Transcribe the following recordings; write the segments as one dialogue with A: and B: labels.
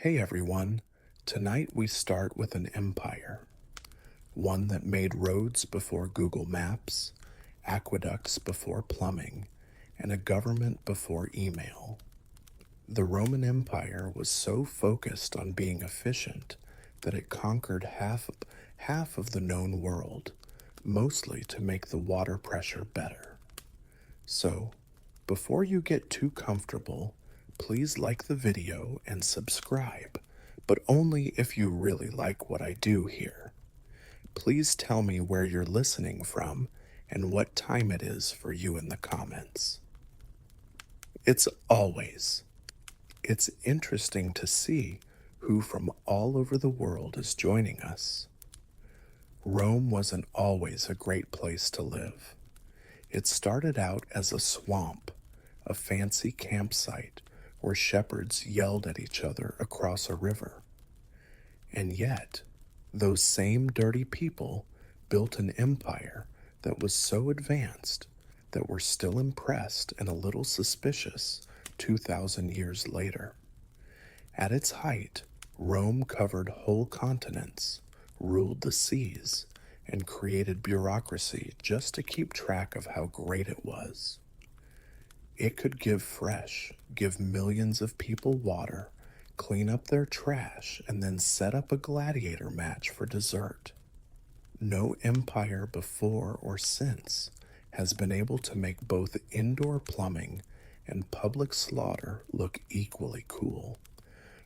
A: Hey everyone, tonight we start with an empire, one that made roads before Google Maps, aqueducts before plumbing, and a government before email. The Roman Empire was so focused on being efficient that it conquered half of the known world, mostly to make the water pressure better. So, before you get too comfortable, please like the video and subscribe, but only if you really like what I do here. Please tell me where you're listening from and what time it is for you in the comments. It's always. It's interesting to see who from all over the world is joining us. Rome wasn't always a great place to live. It started out as a swamp, a fancy campsite where shepherds yelled at each other across a river. And yet, those same dirty people built an empire that was so advanced that we're still impressed and a little suspicious 2,000 years later. At its height, Rome covered whole continents, ruled the seas, and created bureaucracy just to keep track of how great it was. It could give millions of people water, clean up their trash, and then set up a gladiator match for dessert. No empire before or since has been able to make both indoor plumbing and public slaughter look equally cool.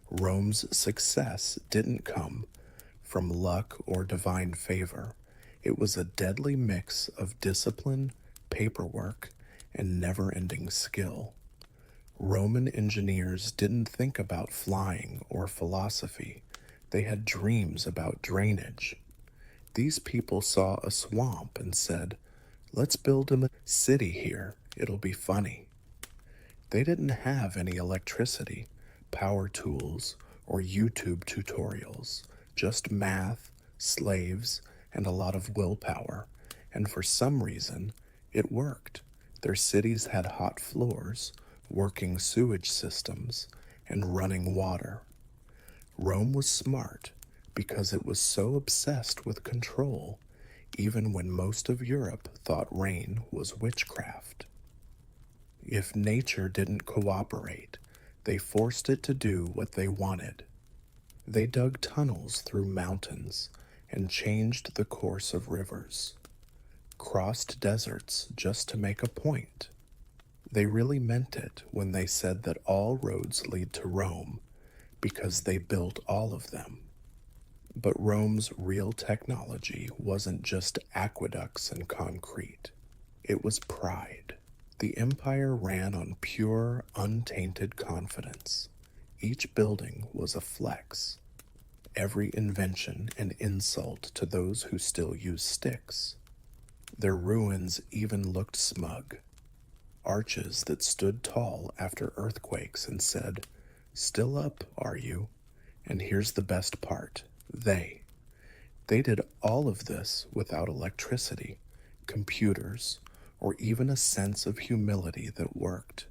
A: Rome's success didn't come from luck or divine favor. It was a deadly mix of discipline, paperwork, and never ending skill. Roman engineers didn't think about flying or philosophy, they had dreams about drainage. These people saw a swamp and said, "Let's build a city here, it'll be funny." They didn't have any electricity, power tools, or YouTube tutorials, just math, slaves, and a lot of willpower, and for some reason, it worked. Their cities had hot floors, working sewage systems, and running water. Rome was smart because it was so obsessed with control, even when most of Europe thought rain was witchcraft. If nature didn't cooperate, they forced it to do what they wanted. They dug tunnels through mountains and changed the course of rivers, crossed deserts just to make a point. They really meant it when they said that all roads lead to Rome because they built all of them. But Rome's real technology wasn't just aqueducts and concrete. It was pride. The empire ran on pure, untainted confidence. Each building was a flex. Every invention an insult to those who still use sticks. Their ruins even looked smug. Arches that stood tall after earthquakes and said, "Still up, are you?" And here's the best part. They did all of this without electricity, computers, or even a sense of humility that worked.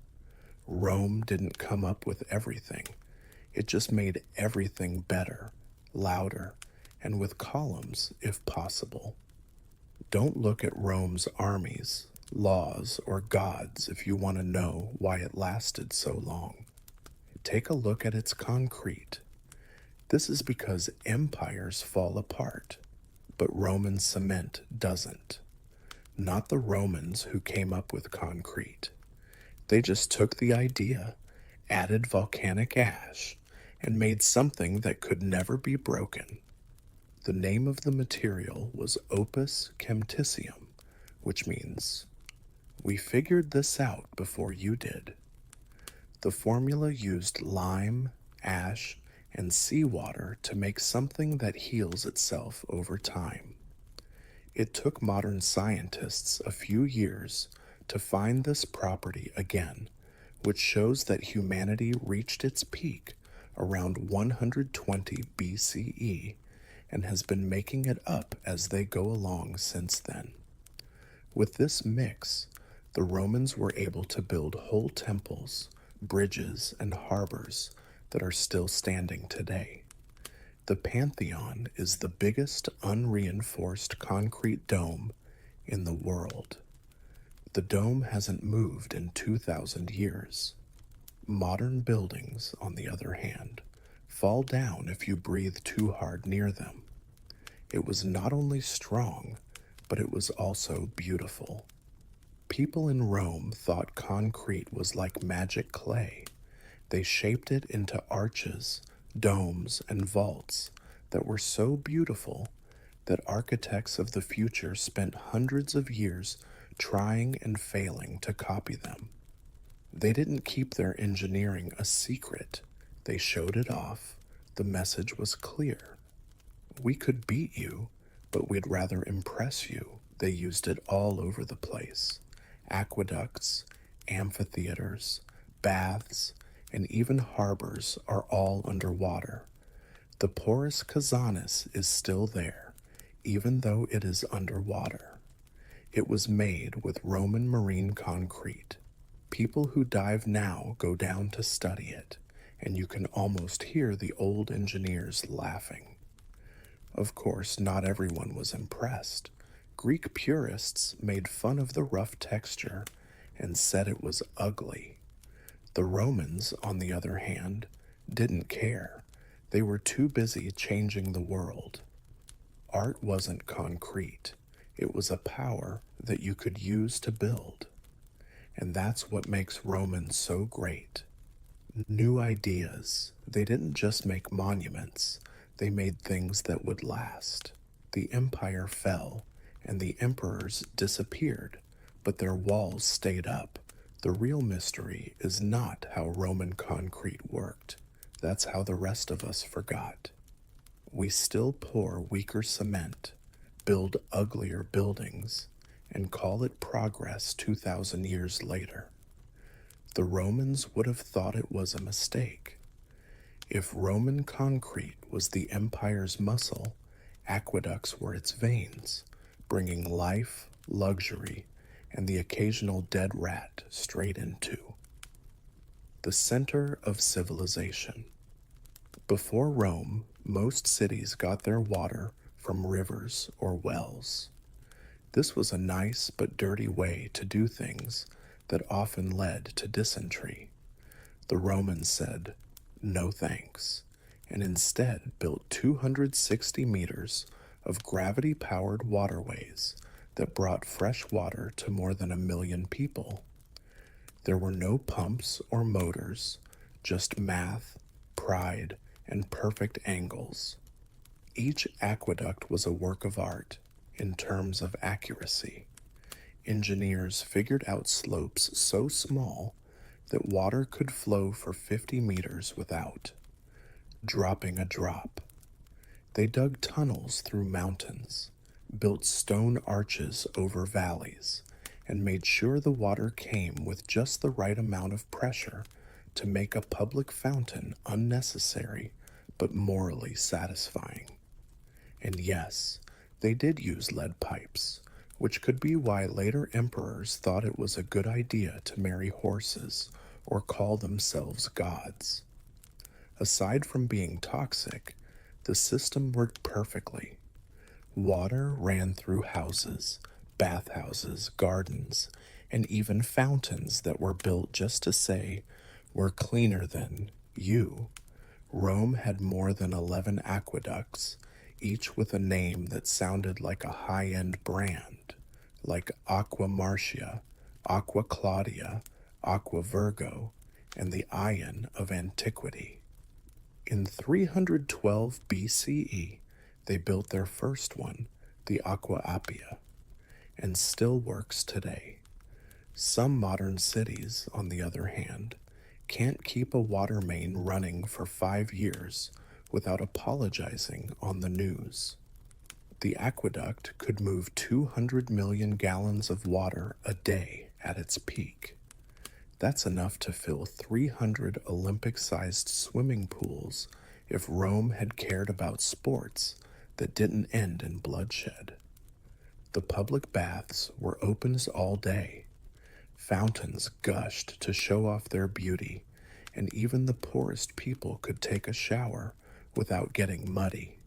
A: Rome didn't come up with everything. It just made everything better, louder, and with columns if possible. Don't look at Rome's armies, laws, or gods if you want to know why it lasted so long. Take a look at its concrete. This is because empires fall apart, but Roman cement doesn't. Not the Romans who came up with concrete. They just took the idea, added volcanic ash, and made something that could never be broken. The name of the material was opus campticium, which means, "We figured this out before you did." The formula used lime, ash, and seawater to make something that heals itself over time. It took modern scientists a few years to find this property again, which shows that humanity reached its peak around 120 BCE and has been making it up as they go along since then. With this mix, the Romans were able to build whole temples, bridges, and harbors that are still standing today. The Pantheon is the biggest unreinforced concrete dome in the world. The dome hasn't moved in 2,000 years. Modern buildings, on the other hand, fall down if you breathe too hard near them. It was not only strong, but it was also beautiful. People in Rome thought concrete was like magic clay. They shaped it into arches, domes, and vaults that were so beautiful that architects of the future spent hundreds of years trying and failing to copy them. They didn't keep their engineering a secret. They showed it off. The message was clear. We could beat you, but we'd rather impress you. They used it all over the place. Aqueducts, amphitheaters, baths, and even harbors are all underwater. The porous Kazanus is still there, even though it is underwater. It was made with Roman marine concrete. People who dive now go down to study it, and you can almost hear the old engineers laughing. Of course, not everyone was impressed. Greek purists made fun of the rough texture and said it was ugly. The Romans, on the other hand, didn't care. They were too busy changing the world. Art wasn't concrete. It was a power that you could use to build. And that's what makes Romans so great. New ideas. They didn't just make monuments. They made things that would last. The empire fell, and the emperors disappeared, but their walls stayed up. The real mystery is not how Roman concrete worked. That's how the rest of us forgot. We still pour weaker cement, build uglier buildings, and call it progress 2,000 years later. The Romans would have thought it was a mistake. If Roman concrete was the empire's muscle, aqueducts were its veins, bringing life, luxury, and the occasional dead rat straight into the center of civilization. Before Rome, most cities got their water from rivers or wells. This was a nice but dirty way to do things that often led to dysentery. The Romans said, "No thanks," and instead built 260 meters of gravity-powered waterways that brought fresh water to more than 1 million people. There were no pumps or motors, just math, pride, and perfect angles. Each aqueduct was a work of art in terms of accuracy. Engineers figured out slopes so small that water could flow for 50 meters without dropping a drop. They dug tunnels through mountains, built stone arches over valleys, and made sure the water came with just the right amount of pressure to make a public fountain unnecessary but morally satisfying. And yes, they did use lead pipes, which could be why later emperors thought it was a good idea to marry horses or call themselves gods. Aside from being toxic, the system worked perfectly. Water ran through houses, bathhouses, gardens, and even fountains that were built just to say, "We're cleaner than you." Rome had more than 11 aqueducts, each with a name that sounded like a high-end brand, like Aqua Marcia, Aqua Claudia, Aqua Virgo, and the Ion of Antiquity. In 312 BCE, they built their first one, the Aqua Appia, and still works today. Some modern cities, on the other hand, can't keep a water main running for 5 years without apologizing on the news. The aqueduct could move 200 million gallons of water a day at its peak. That's enough to fill 300 Olympic-sized swimming pools if Rome had cared about sports that didn't end in bloodshed. The public baths were open all day. Fountains gushed to show off their beauty, and even the poorest people could take a shower without getting muddy.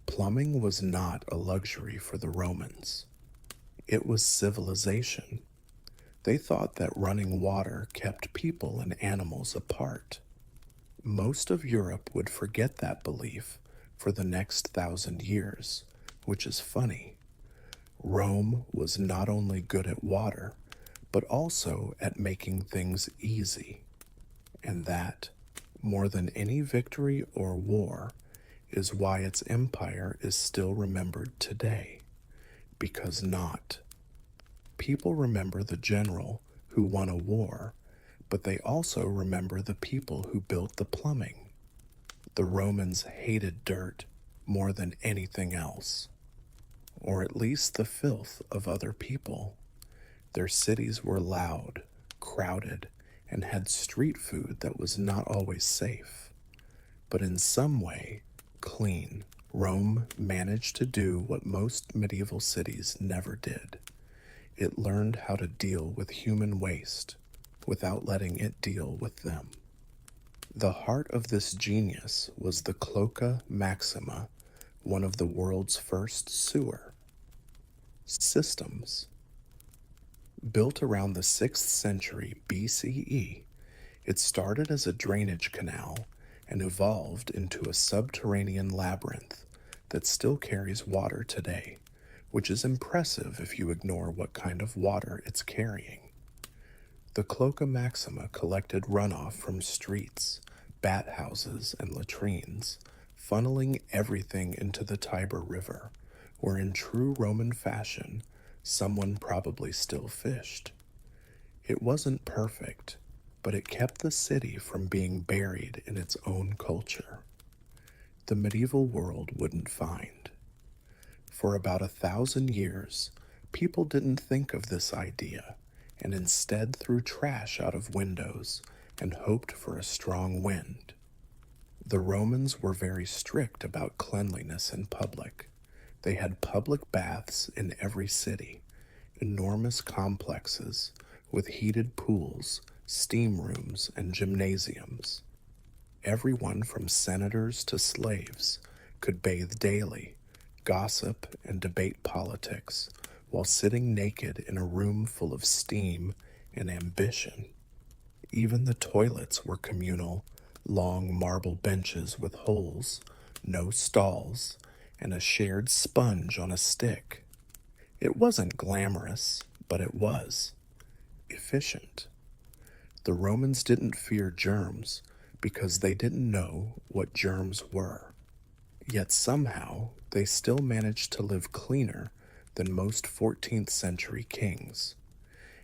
A: Plumbing was not a luxury for the Romans. It was civilization. They thought that running water kept people and animals apart. Most of Europe would forget that belief for the next 1,000 years, which is funny. Rome was not only good at water, but also at making things easy. And that, more than any victory or war, is why its empire is still remembered today. Because not. People remember the general who won a war, but they also remember the people who built the plumbing. The Romans hated dirt more than anything else, or at least the filth of other people. Their cities were loud, crowded, and had street food that was not always safe, but in some way, clean. Rome managed to do what most medieval cities never did. It learned how to deal with human waste without letting it deal with them. The heart of this genius was the Cloaca Maxima, one of the world's first sewer systems. Built around the 6th century BCE, it started as a drainage canal and evolved into a subterranean labyrinth that still carries water today, which is impressive if you ignore what kind of water it's carrying. The Cloaca Maxima collected runoff from streets, bathhouses, and latrines, funneling everything into the Tiber River, where in true Roman fashion, someone probably still fished. It wasn't perfect, but it kept the city from being buried in its own culture. The medieval world wouldn't find. For about 1,000 years, people didn't think of this idea and instead threw trash out of windows and hoped for a strong wind. The Romans were very strict about cleanliness in public. They had public baths in every city, enormous complexes with heated pools, steam rooms, and gymnasiums. Everyone from senators to slaves could bathe daily, gossip, and debate politics while sitting naked in a room full of steam and ambition. Even the toilets were communal, long marble benches with holes, no stalls, and a shared sponge on a stick. It wasn't glamorous, but it was efficient. The Romans didn't fear germs because they didn't know what germs were. Yet somehow they still managed to live cleaner than most 14th century kings.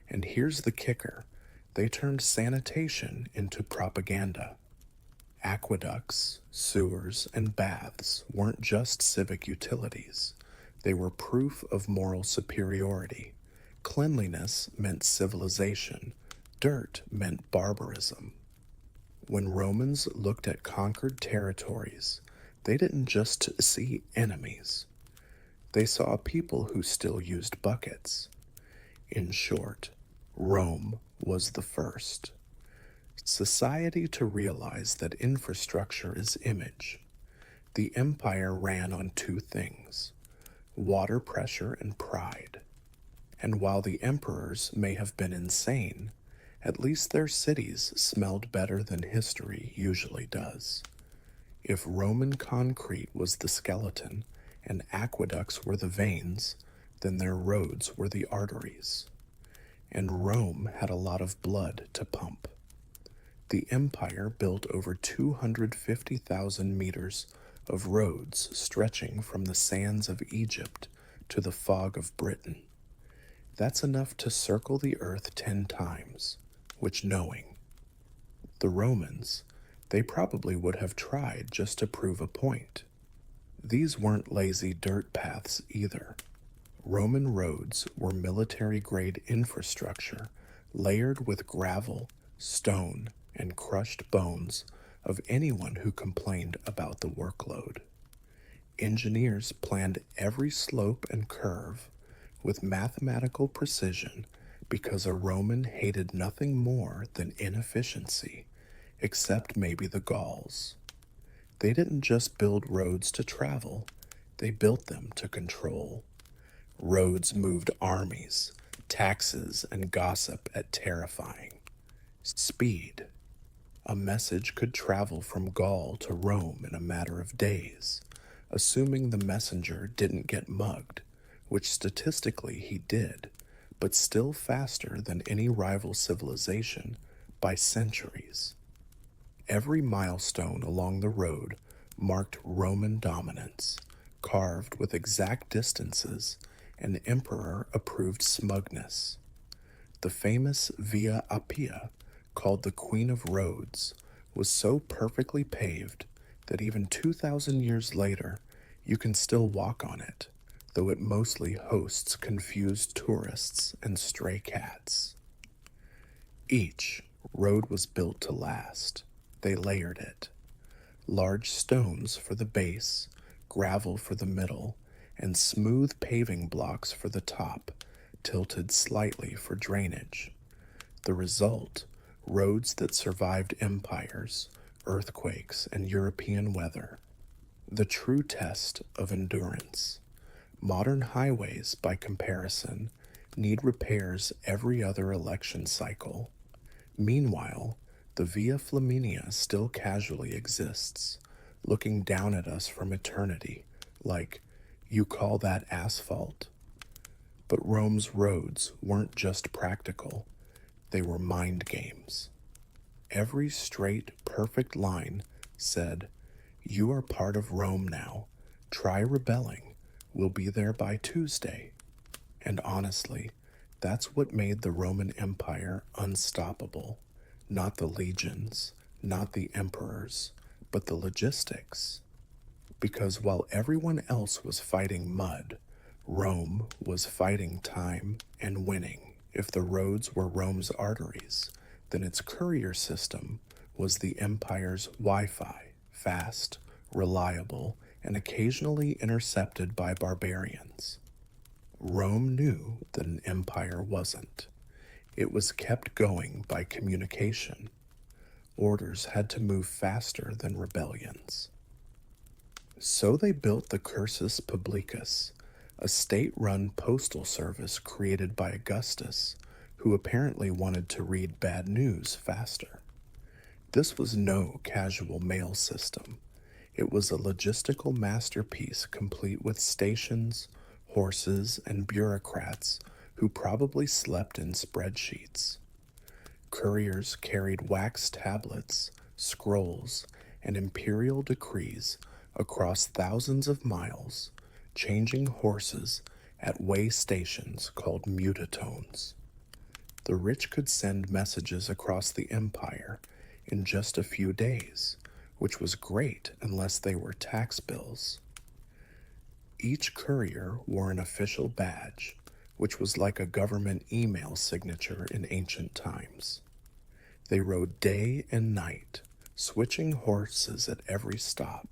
A: And here's the kicker: they turned sanitation into propaganda. Aqueducts, sewers, and baths weren't just civic utilities. They were proof of moral superiority. Cleanliness meant civilization. Dirt meant barbarism. When Romans looked at conquered territories, they didn't just see enemies. They saw people who still used buckets. In short, Rome was the first society to realize that infrastructure is image. The empire ran on two things: water pressure and pride. And while the emperors may have been insane, at least their cities smelled better than history usually does. If Roman concrete was the skeleton and aqueducts were the veins, then their roads were the arteries. And Rome had a lot of blood to pump. The empire built over 250,000 meters of roads stretching from the sands of Egypt to the fog of Britain. That's enough to circle the earth 10 times, which knowing. The Romans, they probably would have tried just to prove a point. These weren't lazy dirt paths either. Roman roads were military-grade infrastructure layered with gravel, stone, and crushed bones of anyone who complained about the workload. Engineers planned every slope and curve with mathematical precision because a Roman hated nothing more than inefficiency, except maybe the Gauls. They didn't just build roads to travel, they built them to control. Roads moved armies, taxes, and gossip at terrifying speed. A message could travel from Gaul to Rome in a matter of days, assuming the messenger didn't get mugged, which statistically he did, but still faster than any rival civilization by centuries. Every milestone along the road marked Roman dominance, carved with exact distances and emperor-approved smugness. The famous Via Appia, called the Queen of Roads, was so perfectly paved that even 2,000 years later, you can still walk on it, though it mostly hosts confused tourists and stray cats. Each road was built to last. They layered it. Large stones for the base, gravel for the middle, and smooth paving blocks for the top, tilted slightly for drainage. The result, roads that survived empires, earthquakes, and European weather. The true test of endurance. Modern highways, by comparison, need repairs every other election cycle. Meanwhile, the Via Flaminia still casually exists, looking down at us from eternity, like, you call that asphalt? But Rome's roads weren't just practical, they were mind games. Every straight, perfect line said, you are part of Rome now. Try rebelling. We'll be there by Tuesday. And honestly, that's what made the Roman Empire unstoppable. Not the legions, not the emperors, but the logistics. Because while everyone else was fighting mud, Rome was fighting time and winning. If the roads were Rome's arteries, then its courier system was the empire's Wi-Fi, fast, reliable, and occasionally intercepted by barbarians. Rome knew that an empire wasn't. It was kept going by communication. Orders had to move faster than rebellions. So they built the Cursus Publicus, a state-run postal service created by Augustus, who apparently wanted to read bad news faster. This was no casual mail system. It was a logistical masterpiece complete with stations, horses, and bureaucrats who probably slept in spreadsheets. Couriers carried wax tablets, scrolls, and imperial decrees across thousands of miles, changing horses at way stations called mutatones. The rich could send messages across the empire in just a few days, which was great unless they were tax bills. Each courier wore an official badge, which was like a government email signature in ancient times. They rode day and night, switching horses at every stop.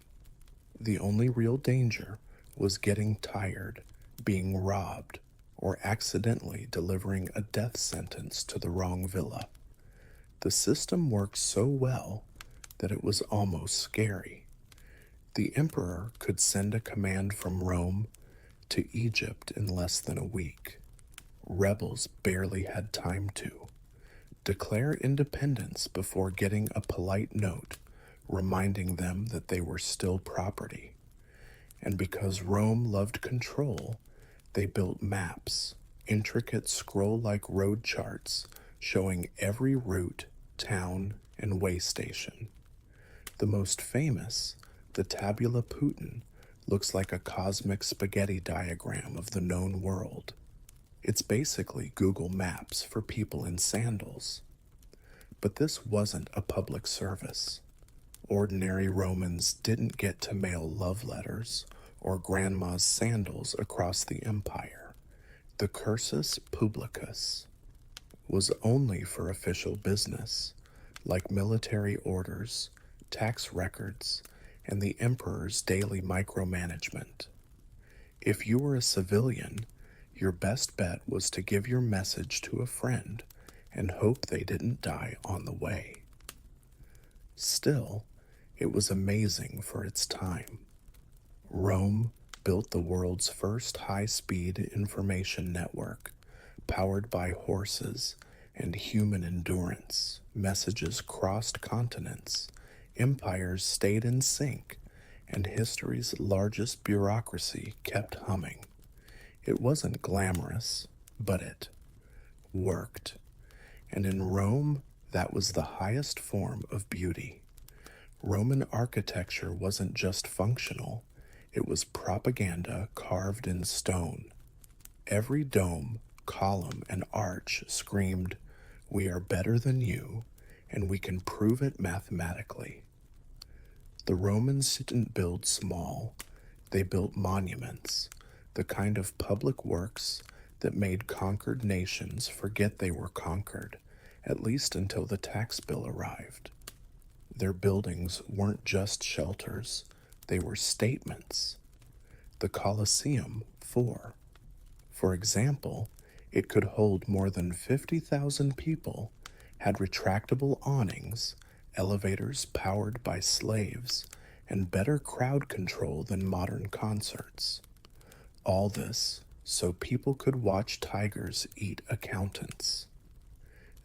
A: The only real danger was getting tired, being robbed, or accidentally delivering a death sentence to the wrong villa. The system worked so well that it was almost scary. The emperor could send a command from Rome to Egypt in less than a week. Rebels barely had time to declare independence before getting a polite note reminding them that they were still property. And because Rome loved control, they built maps, intricate scroll-like road charts showing every route, town, and way station. The most famous, the Tabula Putin, looks like a cosmic spaghetti diagram of the known world. It's basically Google Maps for people in sandals. But this wasn't a public service. Ordinary Romans didn't get to mail love letters or grandma's sandals across the empire. The Cursus Publicus was only for official business, like military orders, tax records, and the emperor's daily micromanagement. If you were a civilian, your best bet was to give your message to a friend and hope they didn't die on the way. Still, it was amazing for its time. Rome built the world's first high speed information network, powered by horses and human endurance. Messages crossed continents, empires stayed in sync, and history's largest bureaucracy kept humming. It wasn't glamorous, but it worked. And in Rome, that was the highest form of beauty. Roman architecture wasn't just functional, it was propaganda carved in stone. Every dome, column, and arch screamed, "We are better than you, and we can prove it mathematically." The Romans didn't build small, they built monuments, the kind of public works that made conquered nations forget they were conquered, at least until the tax bill arrived. Their buildings weren't just shelters, they were statements. The Colosseum, for example, it could hold more than 50,000 people, had retractable awnings, elevators powered by slaves, and better crowd control than modern concerts. All this so people could watch tigers eat accountants.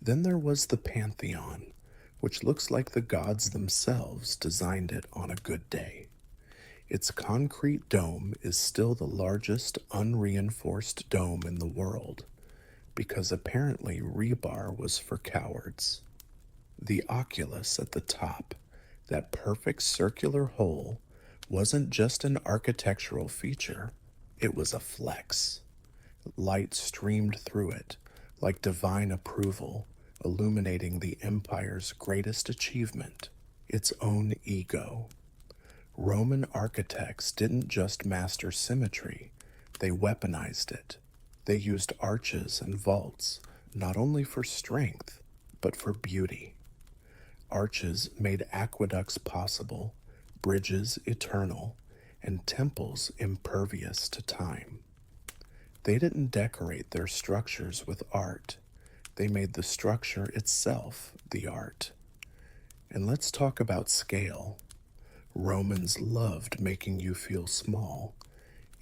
A: Then there was the Pantheon, which looks like the gods themselves designed it on a good day. Its concrete dome is still the largest unreinforced dome in the world, because apparently rebar was for cowards. The oculus at the top, that perfect circular hole, wasn't just an architectural feature, it was a flex. Light streamed through it, like divine approval, illuminating the empire's greatest achievement, its own ego. Roman architects didn't just master symmetry, they weaponized it. They used arches and vaults, not only for strength, but for beauty. Arches made aqueducts possible, bridges eternal, and temples impervious to time. They didn't decorate their structures with art, they made the structure itself the art. And let's talk about scale. Romans loved making you feel small.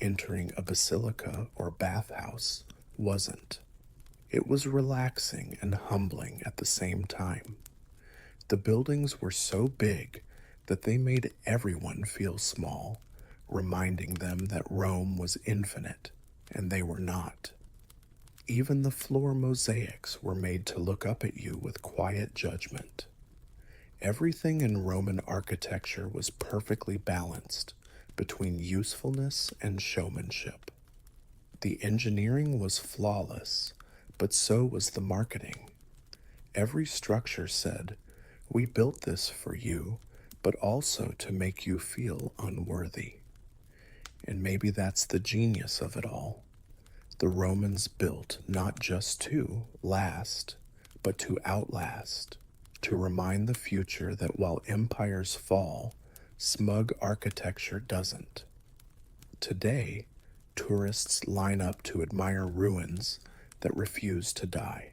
A: Entering a basilica or bathhouse wasn't. It was relaxing and humbling at the same time. The buildings were so big that they made everyone feel small, reminding them that Rome was infinite, and they were not. Even the floor mosaics were made to look up at you with quiet judgment. Everything in Roman architecture was perfectly balanced between usefulness and showmanship. The engineering was flawless, but so was the marketing. Every structure said, "We built this for you, but also to make you feel unworthy." And maybe that's the genius of it all. The Romans built not just to last, but to outlast, to remind the future that while empires fall, smug architecture doesn't. Today, tourists line up to admire ruins that refuse to die.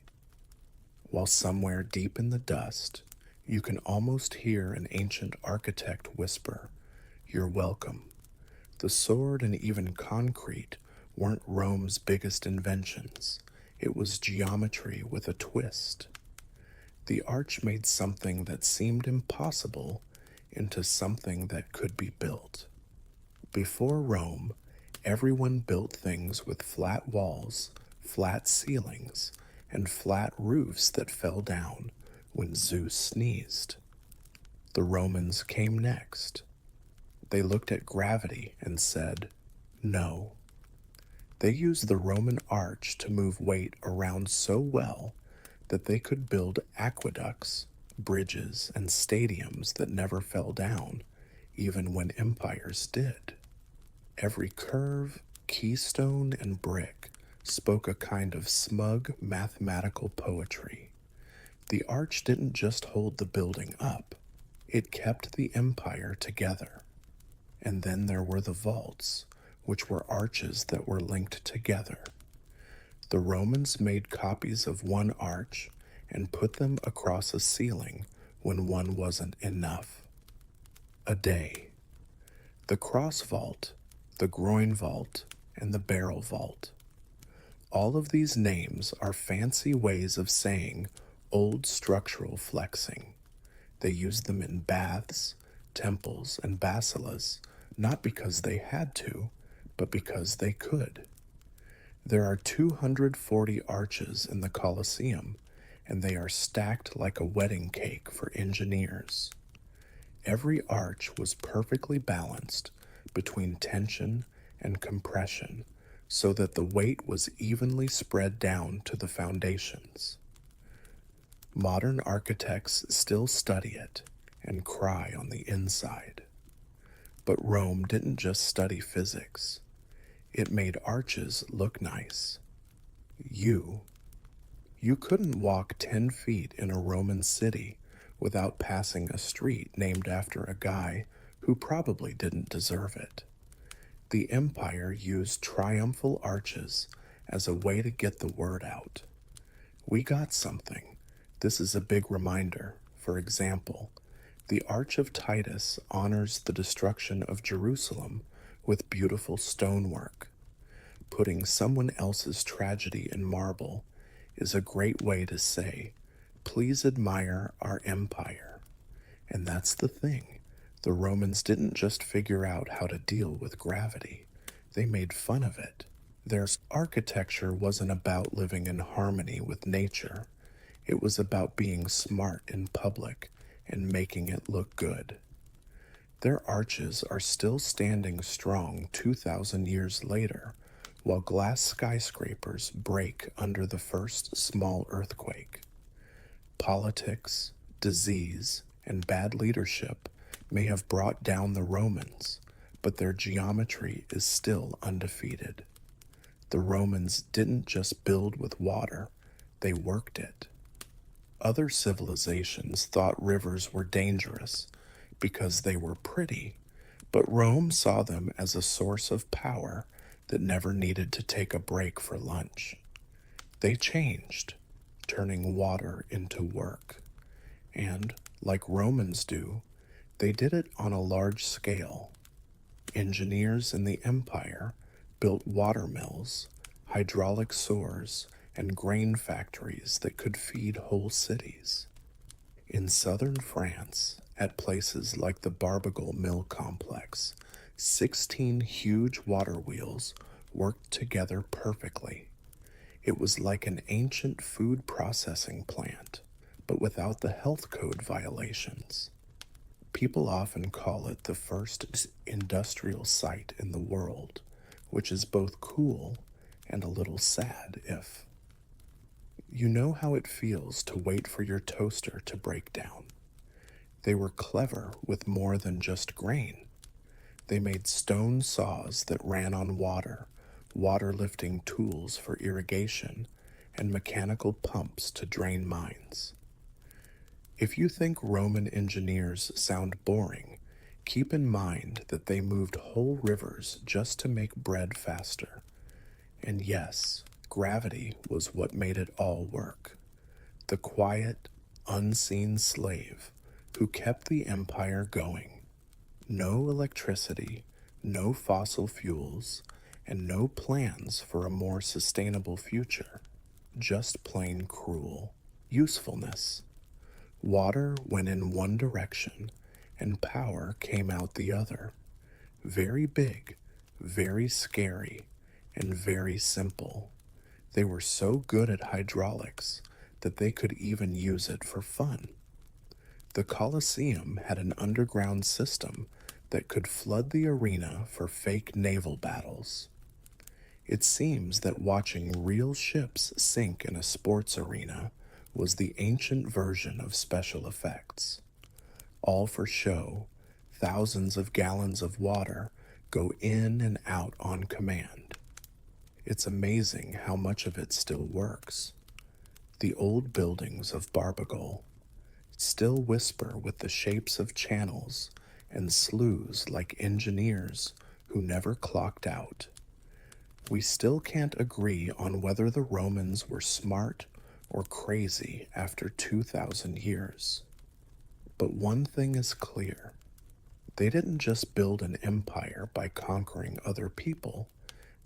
A: While somewhere deep in the dust, you can almost hear an ancient architect whisper, "You're welcome." The sword and even concrete weren't Rome's biggest inventions. It was geometry with a twist. The arch made something that seemed impossible into something that could be built. Before Rome, everyone built things with flat walls, flat ceilings, and flat roofs that fell down when Zeus sneezed. The Romans came next. They looked at gravity and said, "No." They used the Roman arch to move weight around so well that they could build aqueducts, bridges, and stadiums that never fell down, even when empires did. Every curve, keystone, and brick spoke a kind of smug mathematical poetry. The arch didn't just hold the building up, it kept the empire together. And then there were the vaults, which were arches that were linked together. The Romans made copies of one arch and put them across a ceiling when one wasn't enough. A day. The cross vault, the groin vault, and the barrel vault. All of these names are fancy ways of saying old structural flexing. They used them in baths, temples, and basilicas, not because they had to, but because they could. There are 240 arches in the Colosseum, and they are stacked like a wedding cake for engineers. Every arch was perfectly balanced between tension and compression so that the weight was evenly spread down to the foundations. Modern architects still study it and cry on the inside. But Rome didn't just study physics. It made arches look nice. You couldn't walk 10 feet in a Roman city without passing a street named after a guy who probably didn't deserve it. The empire used triumphal arches as a way to get the word out. We got something. This is a big reminder. For example, the Arch of Titus honors the destruction of Jerusalem with beautiful stonework. Putting someone else's tragedy in marble is a great way to say, please admire our empire. And that's the thing. The Romans didn't just figure out how to deal with gravity, they made fun of it. Their architecture wasn't about living in harmony with nature. It was about being smart in public and making it look good. Their arches are still standing strong 2,000 years later, while glass skyscrapers break under the first small earthquake. Politics, disease, and bad leadership may have brought down the Romans, but their geometry is still undefeated. The Romans didn't just build with water, they worked it. Other civilizations thought rivers were dangerous because they were pretty, but Rome saw them as a source of power that never needed to take a break for lunch. They changed, turning water into work. And, like Romans do, they did it on a large scale. Engineers in the empire built water mills, hydraulic sewers, and grain factories that could feed whole cities. In southern France, at places like the Barbagal Mill Complex, 16 huge water wheels worked together perfectly. It was like an ancient food processing plant, but without the health code violations. People often call it the first industrial site in the world, which is both cool and a little sad if. You know how it feels to wait for your toaster to break down. They were clever with more than just grain. They made stone saws that ran on water, water-lifting tools for irrigation, and mechanical pumps to drain mines. If you think Roman engineers sound boring, keep in mind that they moved whole rivers just to make bread faster. And yes, gravity was what made it all work. The quiet, unseen slave who kept the empire going. No electricity, no fossil fuels, and no plans for a more sustainable future. Just plain cruel. Usefulness. Water went in one direction, and power came out the other. Very big, very scary, and very simple. They were so good at hydraulics that they could even use it for fun. The Colosseum had an underground system that could flood the arena for fake naval battles. It seems that watching real ships sink in a sports arena was the ancient version of special effects. All for show, thousands of gallons of water go in and out on command. It's amazing how much of it still works. The old buildings of Barbagal still whisper with the shapes of channels and sloughs like engineers who never clocked out. We still can't agree on whether the Romans were smart or crazy after 2,000 years. But one thing is clear: they didn't just build an empire by conquering other people,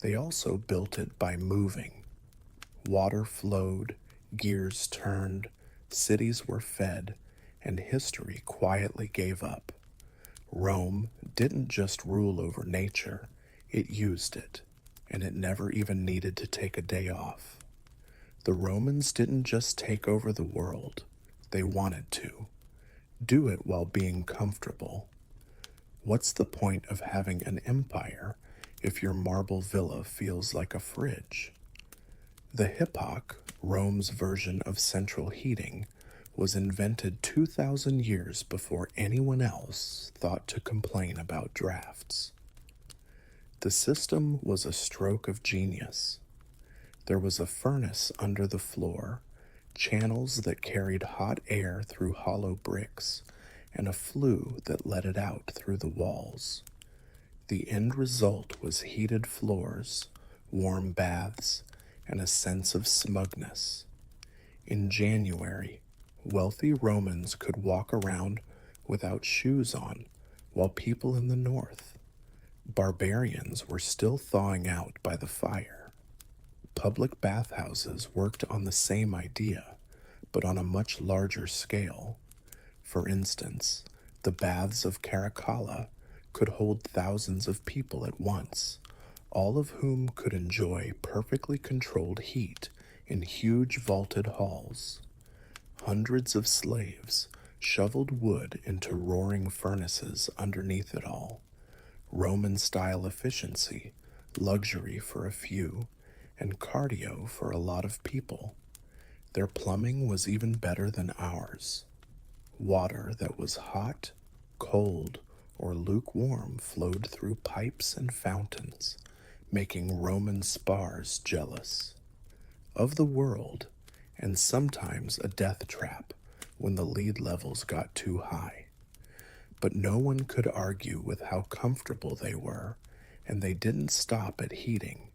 A: they also built it by moving. Water flowed, gears turned, cities were fed, and history quietly gave up. Rome didn't just rule over nature, it used it, and it never even needed to take a day off. The Romans didn't just take over the world, they wanted to. Do it while being comfortable. What's the point of having an empire if your marble villa feels like a fridge? The hypoc, Rome's version of central heating, was invented 2,000 years before anyone else thought to complain about drafts. The system was a stroke of genius. There was a furnace under the floor, channels that carried hot air through hollow bricks, and a flue that let it out through the walls. The end result was heated floors, warm baths, and a sense of smugness. In January, wealthy Romans could walk around without shoes on, while people in the north, barbarians, were still thawing out by the fire. Public bathhouses worked on the same idea, but on a much larger scale. For instance, the baths of Caracalla could hold thousands of people at once, all of whom could enjoy perfectly controlled heat in huge vaulted halls. Hundreds of slaves shoveled wood into roaring furnaces underneath it all. Roman-style efficiency, luxury for a few, and cardio for a lot of people. Their plumbing was even better than ours. Water that was hot, cold, or lukewarm flowed through pipes and fountains, making Roman spas jealous. Of the world, and sometimes a death trap when the lead levels got too high. But no one could argue with how comfortable they were, and they didn't stop at heating.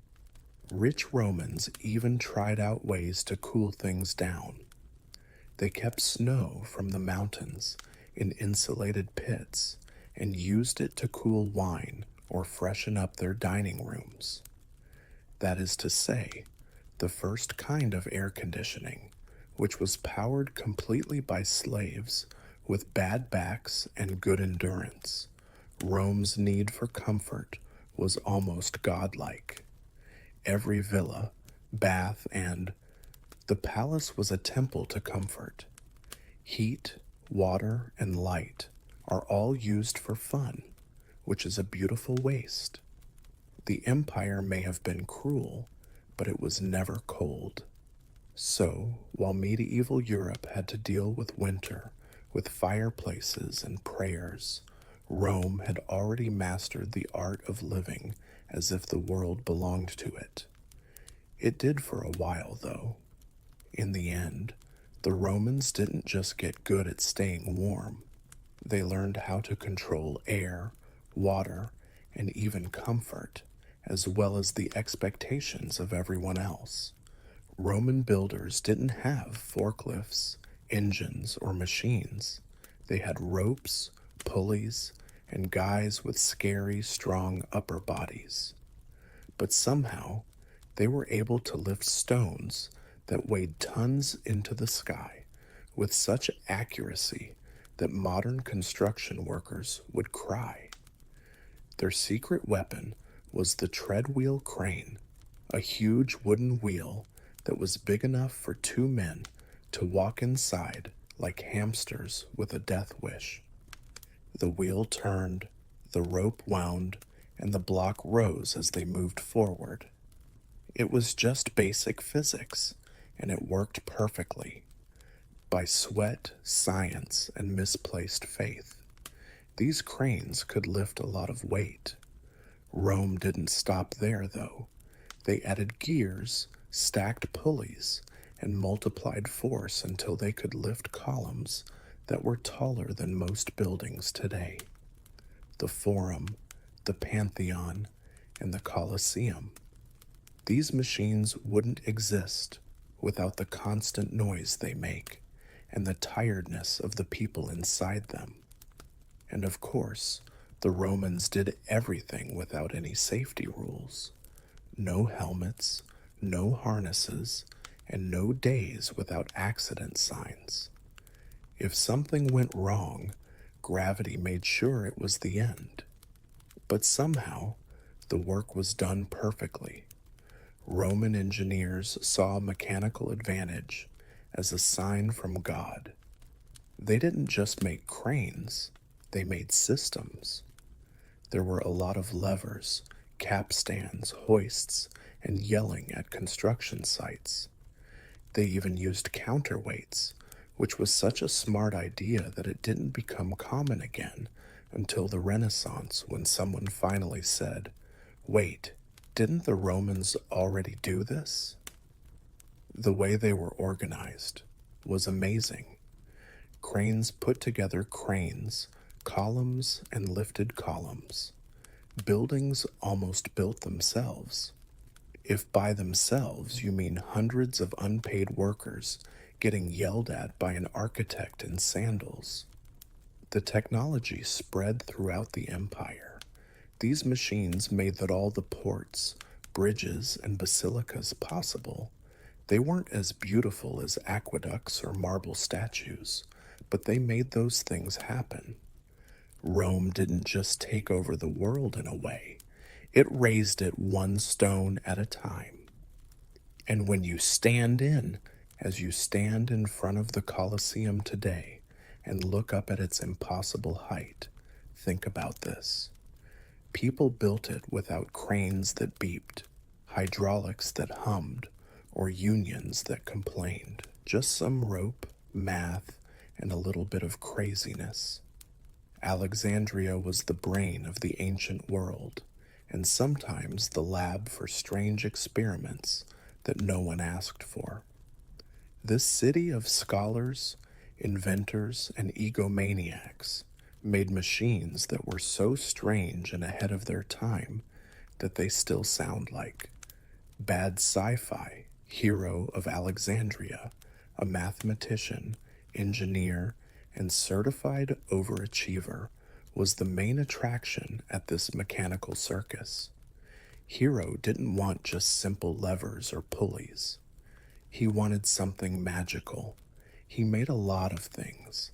A: Rich Romans even tried out ways to cool things down. They kept snow from the mountains in insulated pits and used it to cool wine or freshen up their dining rooms. That is to say, the first kind of air conditioning, which was powered completely by slaves with bad backs and good endurance. Rome's need for comfort was almost godlike. Every villa, bath, and the palace was a temple to comfort. Heat, water, and light are all used for fun, which is a beautiful waste. The empire may have been cruel, but it was never cold. So, while medieval Europe had to deal with winter, with fireplaces and prayers, Rome had already mastered the art of living as if the world belonged to it. It did for a while, though. In the end, the Romans didn't just get good at staying warm. They learned how to control air, water, and even comfort, as well as the expectations of everyone else. Roman builders didn't have forklifts, engines, or machines. They had ropes, pulleys, and guys with scary, strong upper bodies. But somehow, they were able to lift stones that weighed tons into the sky with such accuracy that modern construction workers would cry. Their secret weapon was the treadwheel crane, a huge wooden wheel that was big enough for two men to walk inside like hamsters with a death wish. The wheel turned, the rope wound, and the block rose as they moved forward. It was just basic physics, and it worked perfectly. By sweat, science, and misplaced faith, these cranes could lift a lot of weight. Rome didn't stop there, though. They added gears, stacked pulleys, and multiplied force until they could lift columns that were taller than most buildings today. The Forum, the Pantheon, and the Colosseum. These machines wouldn't exist without the constant noise they make, and the tiredness of the people inside them. And of course, the Romans did everything without any safety rules. No helmets, no harnesses, and no days without accident signs. If something went wrong, gravity made sure it was the end. But somehow, the work was done perfectly. Roman engineers saw mechanical advantage as a sign from God. They didn't just make cranes, they made systems. There were a lot of levers, capstans, hoists, and yelling at construction sites. They even used counterweights, which was such a smart idea that it didn't become common again until the Renaissance, when someone finally said, "Wait, didn't the Romans already do this?" The way they were organized was amazing. Cranes put together cranes, columns, and lifted columns. Buildings almost built themselves. If by themselves you mean hundreds of unpaid workers getting yelled at by an architect in sandals. The technology spread throughout the empire. These machines made that all the ports, bridges, and basilicas possible. They weren't as beautiful as aqueducts or marble statues, but they made those things happen. Rome didn't just take over the world in a way, it raised it one stone at a time. And when you stand in, as you stand in front of the Colosseum today and look up at its impossible height, think about this. People built it without cranes that beeped, hydraulics that hummed, or unions that complained. Just some rope, math, and a little bit of craziness. Alexandria was the brain of the ancient world, and sometimes the lab for strange experiments that no one asked for. This city of scholars, inventors, and egomaniacs made machines that were so strange and ahead of their time that they still sound like bad sci-fi. Hero of Alexandria, a mathematician, engineer, and certified overachiever, was the main attraction at this mechanical circus. Hero didn't want just simple levers or pulleys. He wanted something magical. He made a lot of things,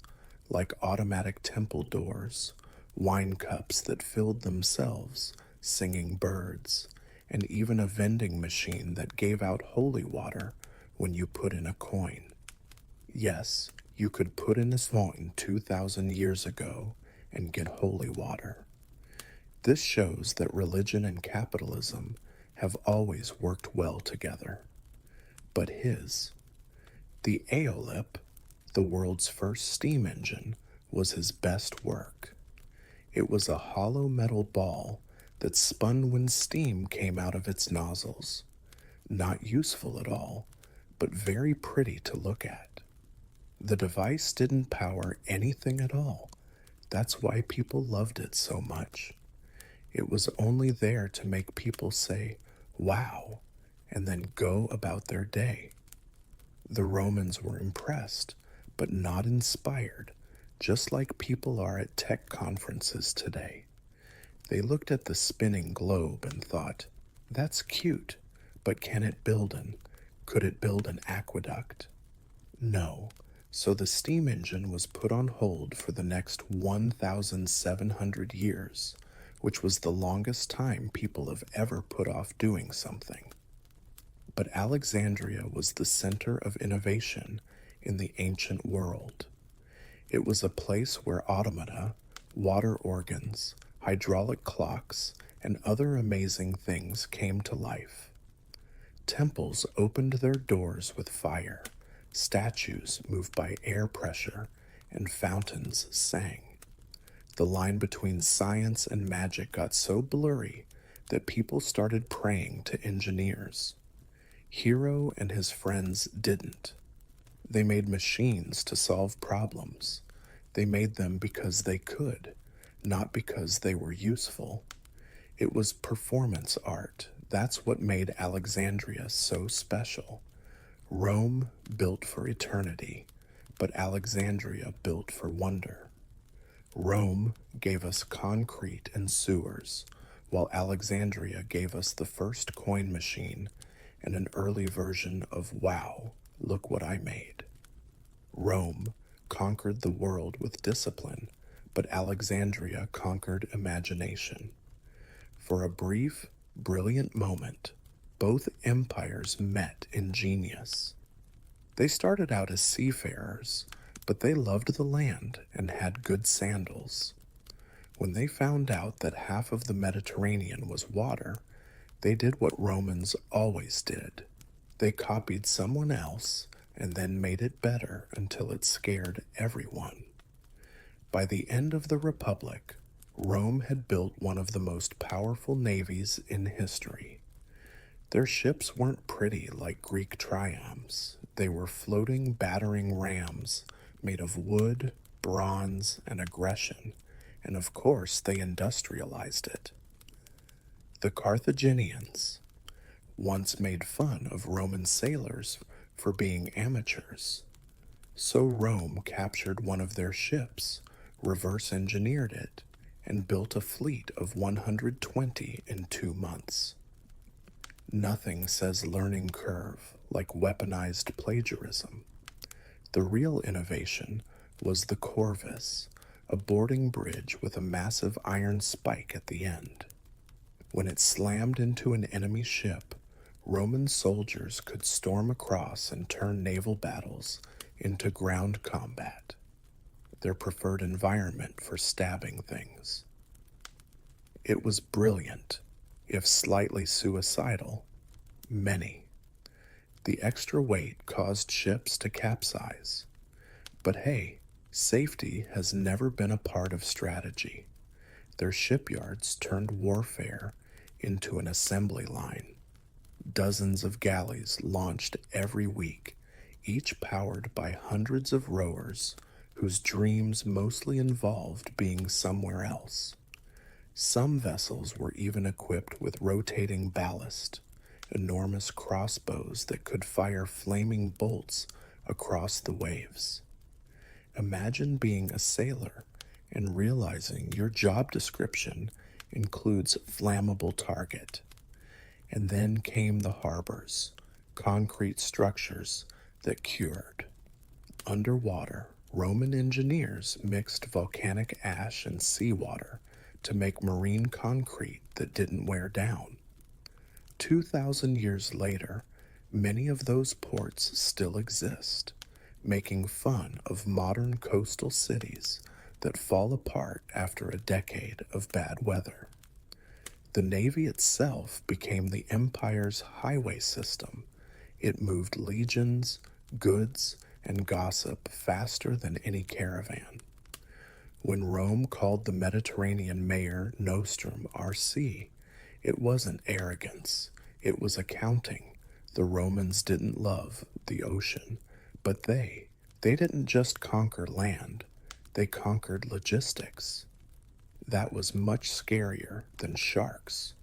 A: like automatic temple doors, wine cups that filled themselves, singing birds, and even a vending machine that gave out holy water when you put in a coin. Yes, you could put in a fountain 2,000 years ago and get holy water. This shows that religion and capitalism have always worked well together. But the Aeolip, the world's first steam engine, was his best work. It was a hollow metal ball that spun when steam came out of its nozzles. Not useful at all, but very pretty to look at. The device didn't power anything at all. That's why people loved it so much. It was only there to make people say, "Wow," and then go about their day. The Romans were impressed, but not inspired, just like people are at tech conferences today. They looked at the spinning globe and thought, "That's cute, but can it could it build an aqueduct?" No, so the steam engine was put on hold for the next 1,700 years, which was the longest time people have ever put off doing something. But Alexandria was the center of innovation in the ancient world. It was a place where automata, water organs, hydraulic clocks, and other amazing things came to life. Temples opened their doors with fire, statues moved by air pressure, and fountains sang. The line between science and magic got so blurry that people started praying to engineers. Hero and his friends didn't. They made machines to solve problems. They made them because they could, not because they were useful. It was performance art. That's what made Alexandria so special. Rome built for eternity, but Alexandria built for wonder. Rome gave us concrete and sewers, while Alexandria gave us the first coin machine and an early version of wow, look what I made. Rome conquered the world with discipline, but Alexandria conquered imagination. For a brief, brilliant moment, both empires met in genius. They started out as seafarers, but they loved the land and had good sandals. When they found out that half of the Mediterranean was water, they did what Romans always did. They copied someone else and then made it better until it scared everyone. By the end of the Republic, Rome had built one of the most powerful navies in history. Their ships weren't pretty like Greek triumphs. They were floating, battering rams made of wood, bronze, and aggression, and of course they industrialized it. The Carthaginians once made fun of Roman sailors for being amateurs. So Rome captured one of their ships, reverse engineered it, and built a fleet of 120 in 2 months. Nothing says learning curve like weaponized plagiarism. The real innovation was the corvus, a boarding bridge with a massive iron spike at the end. When it slammed into an enemy ship, Roman soldiers could storm across and turn naval battles into ground combat, their preferred environment for stabbing things. It was brilliant, if slightly suicidal. Many. The extra weight caused ships to capsize. But hey, safety has never been a part of strategy. Their shipyards turned warfare into an assembly line. Dozens of galleys launched every week, each powered by hundreds of rowers whose dreams mostly involved being somewhere else. Some vessels were even equipped with rotating ballast, enormous crossbows that could fire flaming bolts across the waves. Imagine being a sailor and realizing your job description includes flammable target. And then came the harbors, concrete structures that cured. Underwater, Roman engineers mixed volcanic ash and seawater to make marine concrete that didn't wear down. 2,000 years later, many of those ports still exist, making fun of modern coastal cities that fall apart after a decade of bad weather. The Navy itself became the empire's highway system. It moved legions, goods, and gossip faster than any caravan. When Rome called the Mediterranean Mare Nostrum our sea, it wasn't arrogance, it was accounting. The Romans didn't love the ocean, but they didn't just conquer land, they conquered logistics. That was much scarier than sharks.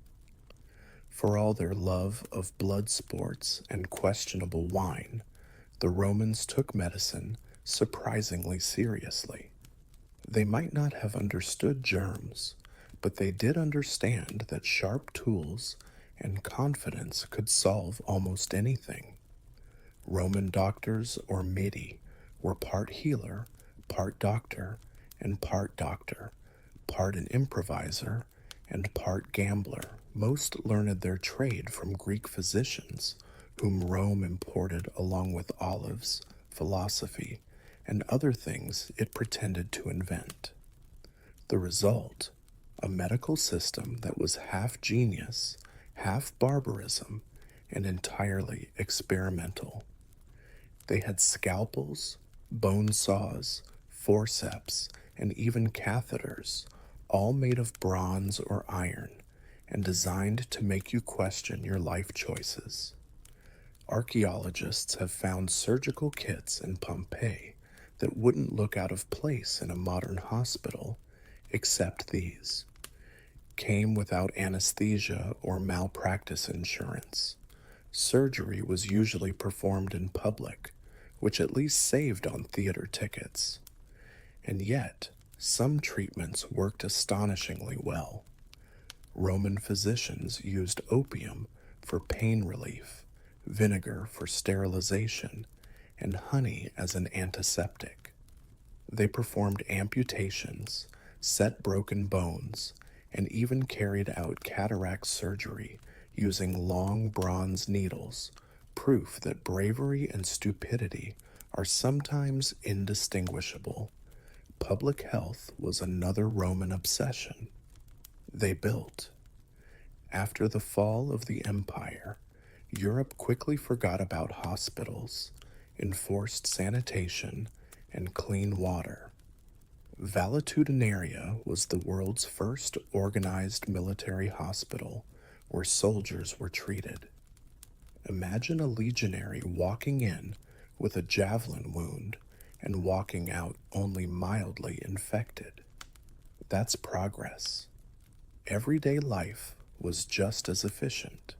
A: For all their love of blood sports and questionable wine, the Romans took medicine surprisingly seriously. They might not have understood germs, but they did understand that sharp tools and confidence could solve almost anything. Roman doctors or midi were part healer, part doctor, part an improviser, and part gambler. Most learned their trade from Greek physicians, whom Rome imported along with olives, philosophy, and other things it pretended to invent. The result, a medical system that was half genius, half barbarism, and entirely experimental. They had scalpels, bone saws, forceps, and even catheters, all made of bronze or iron, and designed to make you question your life choices. Archaeologists have found surgical kits in Pompeii that wouldn't look out of place in a modern hospital, except these. Came without anesthesia or malpractice insurance. Surgery was usually performed in public, which at least saved on theater tickets. And yet, some treatments worked astonishingly well. Roman physicians used opium for pain relief, vinegar for sterilization, and honey as an antiseptic. They performed amputations, set broken bones, and even carried out cataract surgery using long bronze needles, proof that bravery and stupidity are sometimes indistinguishable. Public health was another Roman obsession. They built. After the fall of the empire, Europe quickly forgot about hospitals, enforced sanitation, and clean water. Valetudinaria was the world's first organized military hospital where soldiers were treated. Imagine a legionary walking in with a javelin wound and walking out only mildly infected. That's progress. Everyday life was just as efficient.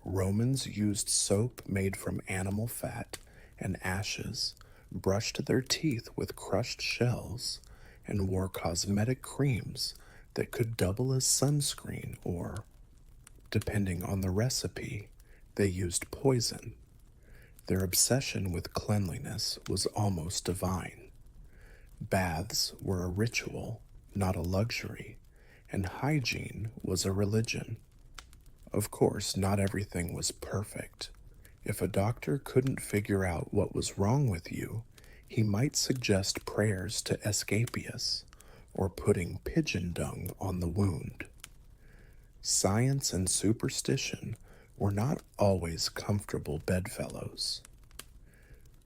A: Romans used soap made from animal fat and ashes, brushed their teeth with crushed shells, and wore cosmetic creams that could double as sunscreen or, depending on the recipe, they used poison. Their obsession with cleanliness was almost divine. Baths were a ritual, not a luxury, and hygiene was a religion. Of course, not everything was perfect. If a doctor couldn't figure out what was wrong with you, he might suggest prayers to Asclepius or putting pigeon dung on the wound. Science and superstition were not always comfortable bedfellows.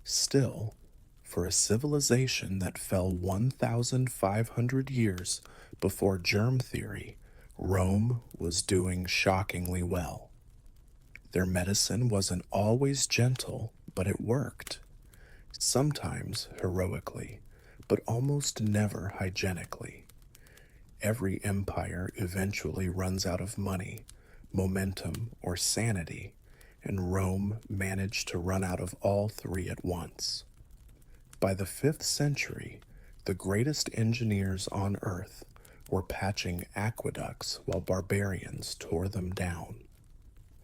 A: Still, for a civilization that fell 1,500 years before germ theory, Rome was doing shockingly well. Their medicine wasn't always gentle, but it worked. Sometimes heroically, but almost never hygienically. Every empire eventually runs out of money, momentum, or sanity, and Rome managed to run out of all three at once. By the 5th century, the greatest engineers on earth were patching aqueducts while barbarians tore them down.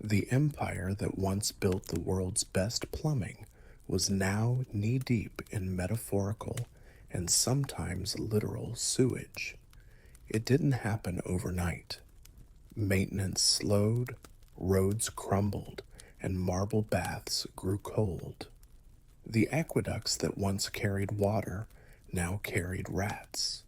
A: The empire that once built the world's best plumbing was now knee-deep in metaphorical and sometimes literal sewage. It didn't happen overnight. Maintenance slowed, roads crumbled, and marble baths grew cold. The aqueducts that once carried water now carried rats.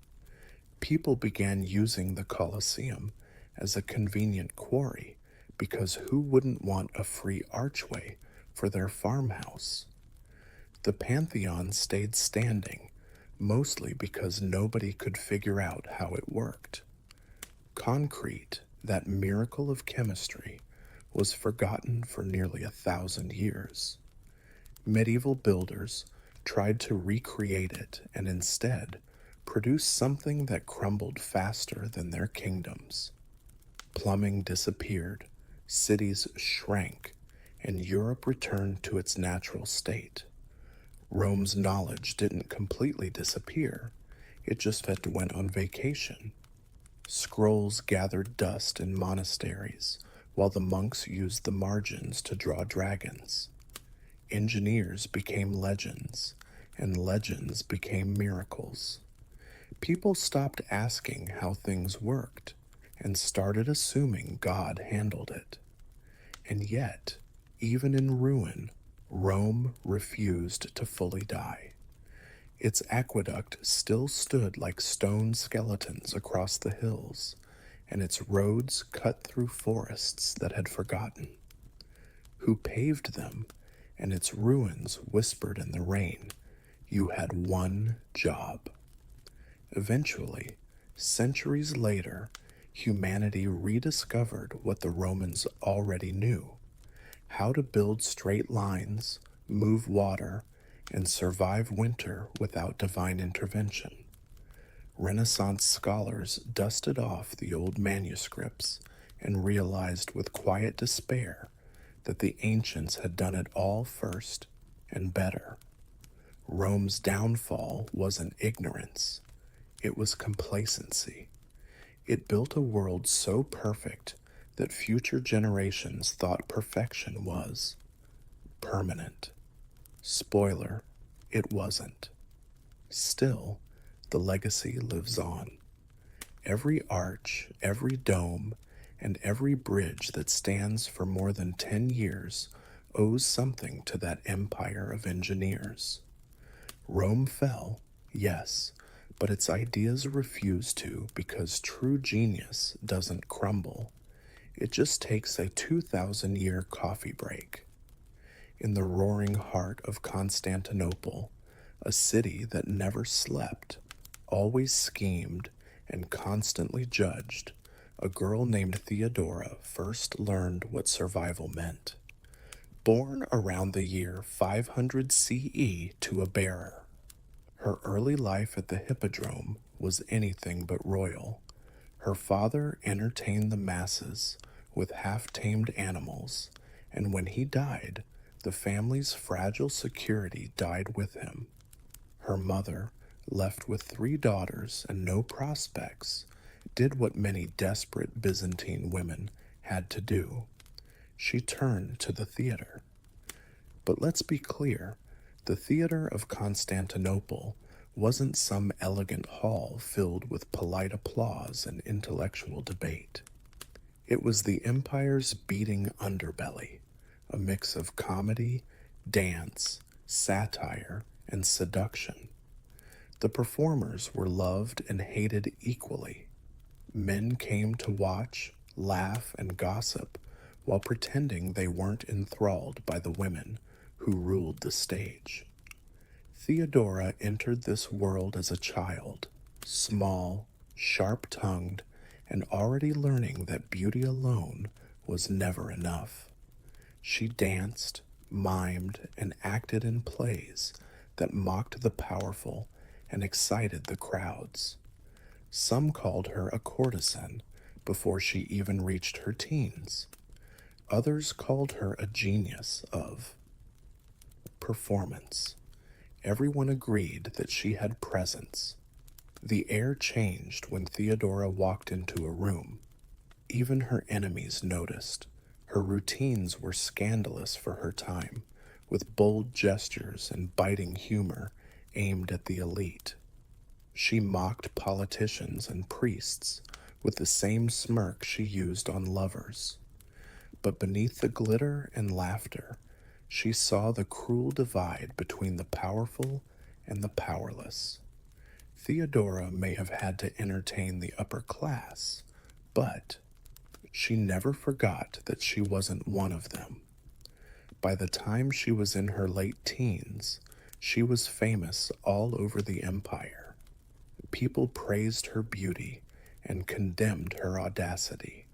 A: People began using the Colosseum as a convenient quarry because who wouldn't want a free archway for their farmhouse? The Pantheon stayed standing, mostly because nobody could figure out how it worked. Concrete, that miracle of chemistry, was forgotten for nearly 1,000 years. Medieval builders tried to recreate it and instead produced something that crumbled faster than their kingdoms. Plumbing disappeared, cities shrank, and Europe returned to its natural state. Rome's knowledge didn't completely disappear, it just went on vacation. Scrolls gathered dust in monasteries, while the monks used the margins to draw dragons. Engineers became legends, and legends became miracles. People stopped asking how things worked and started assuming God handled it. And yet, even in ruin, Rome refused to fully die. Its aqueduct still stood like stone skeletons across the hills, and its roads cut through forests that had forgotten. Who paved them, and its ruins whispered in the rain, "You had one job." Eventually, centuries later, humanity rediscovered what the Romans already knew: how to build straight lines, move water, and survive winter without divine intervention. Renaissance scholars dusted off the old manuscripts and realized with quiet despair that the ancients had done it all first and better. Rome's downfall wasn't ignorance, it was complacency. It built a world so perfect that future generations thought perfection was permanent. Spoiler, it wasn't. Still, the legacy lives on. Every arch, every dome, and every bridge that stands for more than 10 years owes something to that empire of engineers. Rome fell, yes, but its ideas refuse to because true genius doesn't crumble. It just takes a 2,000-year coffee break. In the roaring heart of Constantinople, a city that never slept, always schemed, and constantly judged, a girl named Theodora first learned what survival meant. Born around the year 500 CE to a bearer, her early life at the Hippodrome was anything but royal. Her father entertained the masses with half-tamed animals, and when he died, the family's fragile security died with him. Her mother, left with 3 daughters and no prospects, did what many desperate Byzantine women had to do. She turned to the theater. But let's be clear, the theater of Constantinople wasn't some elegant hall filled with polite applause and intellectual debate. It was the empire's beating underbelly, a mix of comedy, dance, satire, and seduction. The performers were loved and hated equally. Men came to watch, laugh, and gossip while pretending they weren't enthralled by the women who ruled the stage. Theodora entered this world as a child, small, sharp-tongued, and already learning that beauty alone was never enough. She danced, mimed, and acted in plays that mocked the powerful and excited the crowds. Some called her a courtesan before she even reached her teens. Others called her a genius of performance. Everyone agreed that she had presence. The air changed when Theodora walked into a room. Even her enemies noticed. Her routines were scandalous for her time, with bold gestures and biting humor aimed at the elite. She mocked politicians and priests with the same smirk she used on lovers. But beneath the glitter and laughter, she saw the cruel divide between the powerful and the powerless. Theodora may have had to entertain the upper class, but she never forgot that she wasn't one of them. By the time she was in her late teens, she was famous all over the empire. People praised her beauty and condemned her audacity.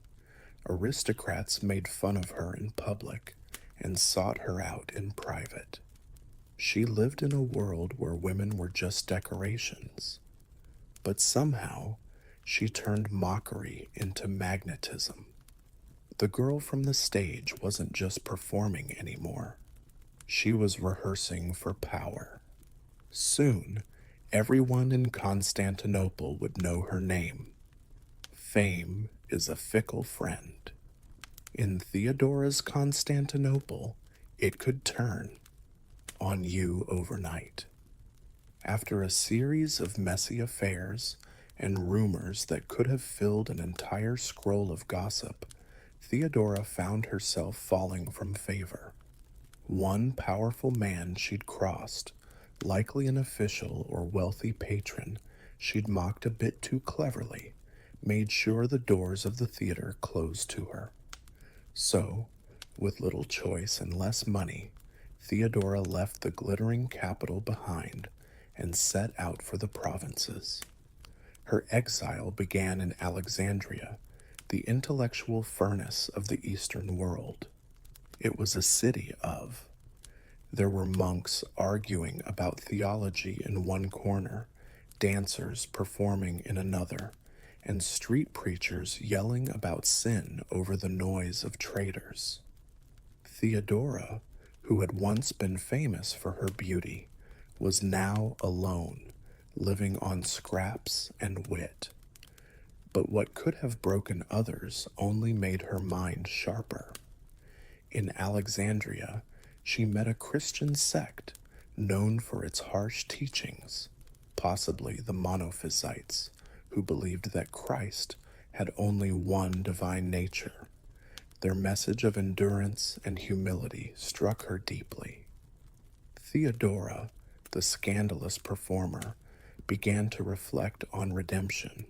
A: Aristocrats made fun of her in public and sought her out in private. She lived in a world where women were just decorations. But somehow, she turned mockery into magnetism. The girl from the stage wasn't just performing anymore. She was rehearsing for power. Soon, everyone in Constantinople would know her name. Fame is a fickle friend. In Theodora's Constantinople, it could turn on you overnight. After a series of messy affairs and rumors that could have filled an entire scroll of gossip, Theodora found herself falling from favor. One powerful man she'd crossed, likely an official or wealthy patron she'd mocked a bit too cleverly, made sure the doors of the theater closed to her. So, with little choice and less money, Theodora left the glittering capital behind and set out for the provinces. Her exile began in Alexandria, the intellectual furnace of the Eastern world. It was a city of. There were monks arguing about theology in one corner, dancers performing in another, and street preachers yelling about sin over the noise of traders. Theodora, who had once been famous for her beauty, was now alone, living on scraps and wit. But what could have broken others only made her mind sharper. In Alexandria, she met a Christian sect known for its harsh teachings, possibly the Monophysites, who believed that Christ had only one divine nature. Their message of endurance and humility struck her deeply. Theodora, the scandalous performer, began to reflect on redemption.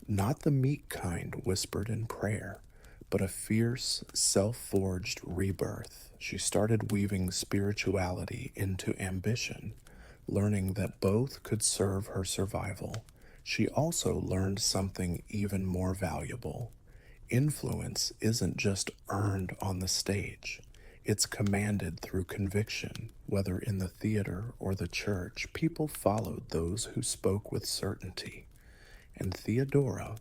A: Not the meek kind whispered in prayer, but a fierce, self-forged rebirth. She started weaving spirituality into ambition, learning that both could serve her survival. She also learned something even more valuable. Influence isn't just earned on the stage. It's commanded through conviction. Whether in the theater or the church, people followed those who spoke with certainty. And Theodora,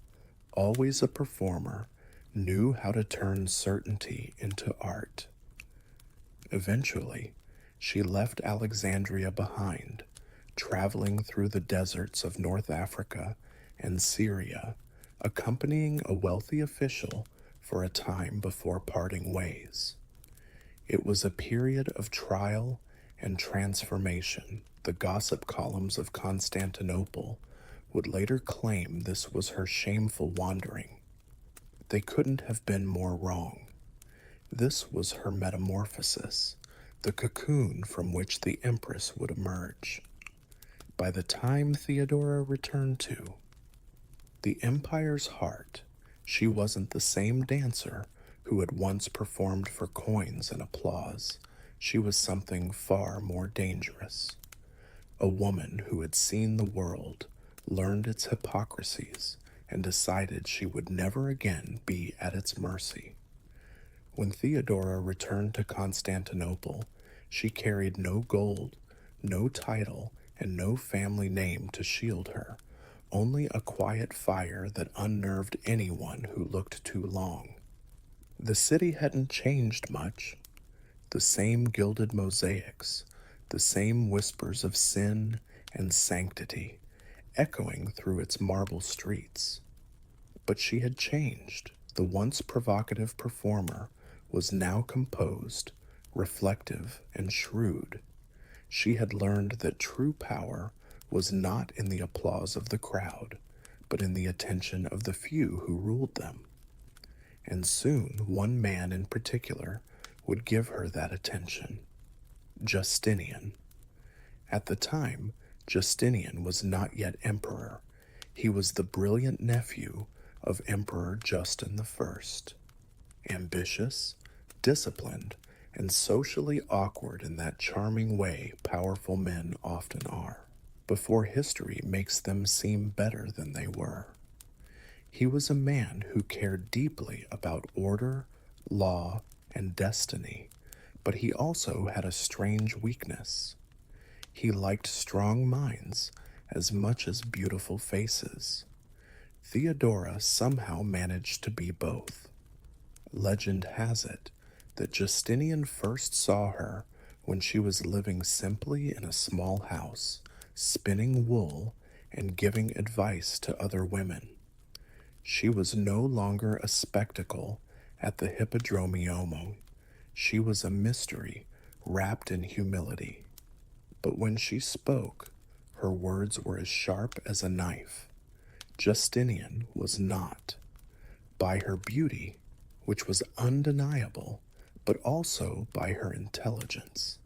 A: always a performer, knew how to turn certainty into art. Eventually, she left Alexandria behind, traveling through the deserts of North Africa and Syria, accompanying a wealthy official for a time before parting ways. It was a period of trial and transformation. The gossip columns of Constantinople would later claim this was her shameful wandering. They couldn't have been more wrong. This was her metamorphosis, the cocoon from which the empress would emerge. By the time Theodora returned to the empire's heart, she wasn't the same dancer who had once performed for coins and applause. She was something far more dangerous. A woman who had seen the world, learned its hypocrisies, and decided she would never again be at its mercy. When Theodora returned to Constantinople, she carried no gold, no title, and no family name to shield her, only a quiet fire that unnerved anyone who looked too long. The city hadn't changed much. The same gilded mosaics, the same whispers of sin and sanctity, echoing through its marble streets. But she had changed. The once provocative performer was now composed, reflective, and shrewd. She had learned that true power was not in the applause of the crowd, but in the attention of the few who ruled them. And soon one man in particular would give her that attention: Justinian. At the time, Justinian was not yet emperor. He was the brilliant nephew of Emperor Justin I. Ambitious, disciplined, and socially awkward in that charming way powerful men often are, before history makes them seem better than they were. He was a man who cared deeply about order, law, and destiny, but he also had a strange weakness. He liked strong minds as much as beautiful faces. Theodora somehow managed to be both. Legend has it that Justinian first saw her when she was living simply in a small house, spinning wool and giving advice to other women. She was no longer a spectacle at the Hippodromium. She was a mystery wrapped in humility. But when she spoke, her words were as sharp as a knife. Justinian was not. By her beauty, which was undeniable, but also by her intelligence.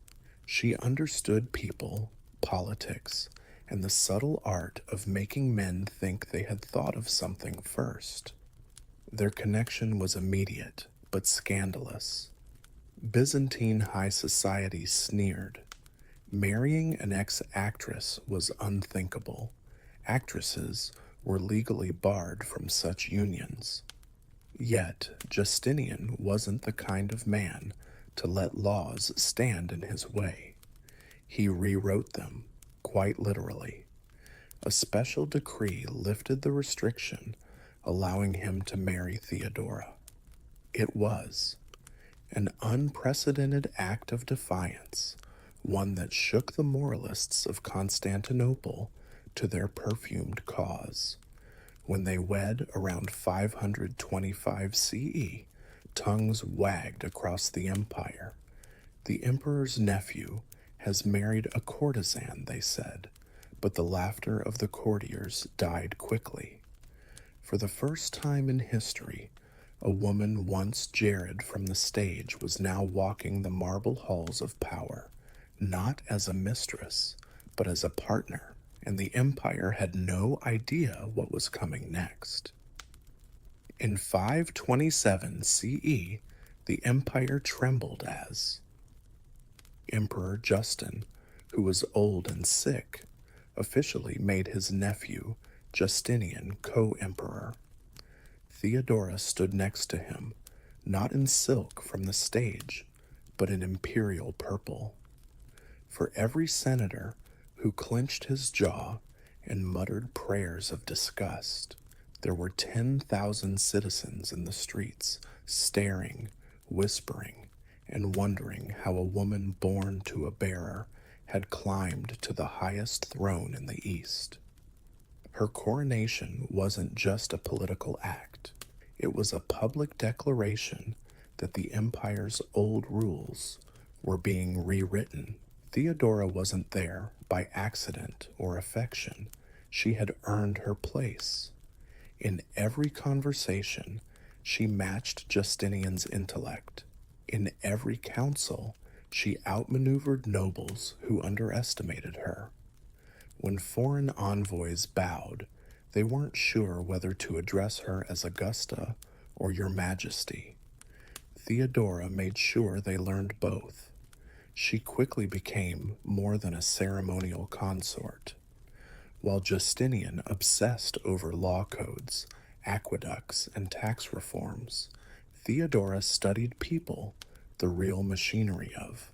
A: She understood people, politics, and the subtle art of making men think they had thought of something first. Their connection was immediate, but scandalous. Byzantine high society sneered. Marrying an ex-actress was unthinkable. Actresses were legally barred from such unions. Yet Justinian wasn't the kind of man to let laws stand in his way. He rewrote them, quite literally. A special decree lifted the restriction, allowing him to marry Theodora. It was an unprecedented act of defiance, one that shook the moralists of Constantinople to their perfumed cause. When they wed around 525 CE, tongues wagged across the empire. The emperor's nephew has married a courtesan, they said, but the laughter of the courtiers died quickly. For the first time in history, a woman once jarred from the stage was now walking the marble halls of power, not as a mistress, but as a partner, and the empire had no idea what was coming next. In 527 CE, the empire trembled as Emperor Justin, who was old and sick, officially made his nephew, Justinian, co-emperor. Theodora stood next to him, not in silk from the stage, but in imperial purple. For every senator who clenched his jaw and muttered prayers of disgust, there were 10,000 citizens in the streets, staring, whispering, and wondering how a woman born to a bearer had climbed to the highest throne in the East. Her coronation wasn't just a political act. It was a public declaration that the empire's old rules were being rewritten. Theodora wasn't there by accident or affection. She had earned her place. In every conversation, she matched Justinian's intellect. In every council, she outmaneuvered nobles who underestimated her. When foreign envoys bowed, they weren't sure whether to address her as Augusta or Your Majesty. Theodora made sure they learned both. She quickly became more than a ceremonial consort. While Justinian obsessed over law codes, aqueducts, and tax reforms, Theodora studied people, the real machinery of.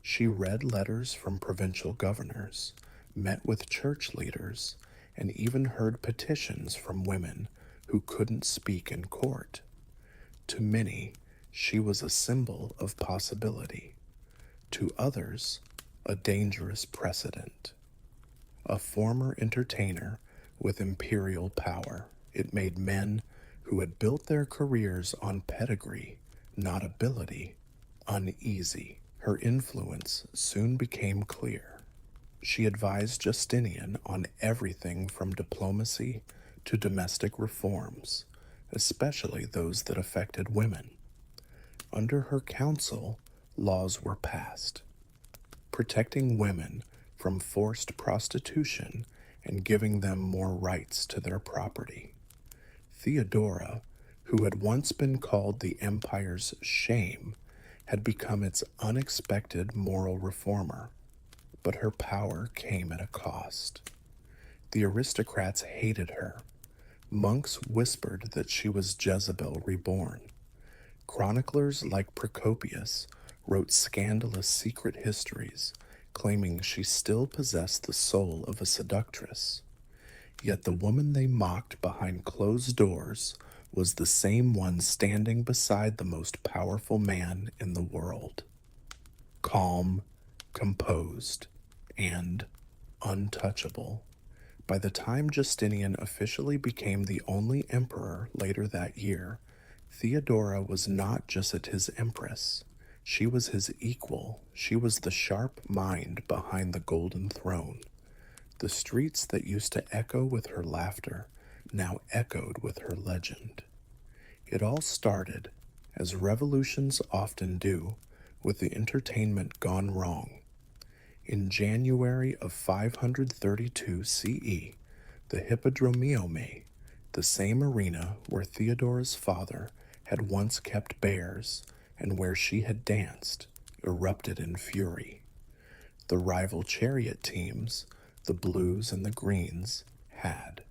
A: She read letters from provincial governors, met with church leaders, and even heard petitions from women who couldn't speak in court. To many, she was a symbol of possibility. To others, a dangerous precedent. A former entertainer with imperial power, it made men who had built their careers on pedigree, not ability, uneasy. Her influence soon became clear. She advised Justinian on everything from diplomacy to domestic reforms, especially those that affected women. Under her counsel, laws were passed, protecting women from forced prostitution and giving them more rights to their property. Theodora, who had once been called the empire's shame, had become its unexpected moral reformer. But her power came at a cost. The aristocrats hated her. Monks whispered that she was Jezebel reborn. Chroniclers like Procopius wrote scandalous secret histories, claiming she still possessed the soul of a seductress. Yet the woman they mocked behind closed doors was the same one standing beside the most powerful man in the world. Calm, composed, and untouchable. By the time Justinian officially became the only emperor later that year, Theodora was not just his empress. She was his equal. She was the sharp mind behind the golden throne. The streets that used to echo with her laughter now echoed with her legend. It all started, as revolutions often do, with the entertainment gone wrong. In January of 532 CE, the Hippodromiome, the same arena where Theodora's father had once kept bears and where she had danced, erupted in fury. The rival chariot teams, the Blues and the Greens, had.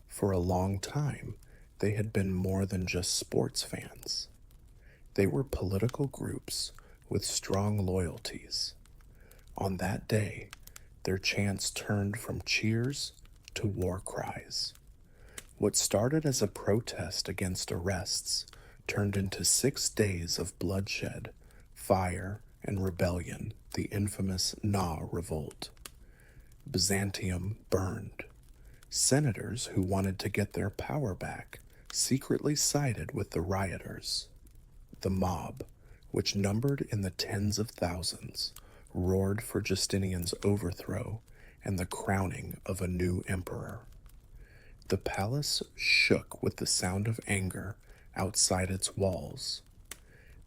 A: For a long time, they had been more than just sports fans. They were political groups with strong loyalties. On that day, their chants turned from cheers to war cries. What started as a protest against arrests turned into 6 days of bloodshed, fire, and rebellion, the infamous Na Revolt. Byzantium burned. Senators who wanted to get their power back secretly sided with the rioters. The mob, which numbered in the tens of thousands, roared for Justinian's overthrow and the crowning of a new emperor. The palace shook with the sound of anger outside its walls.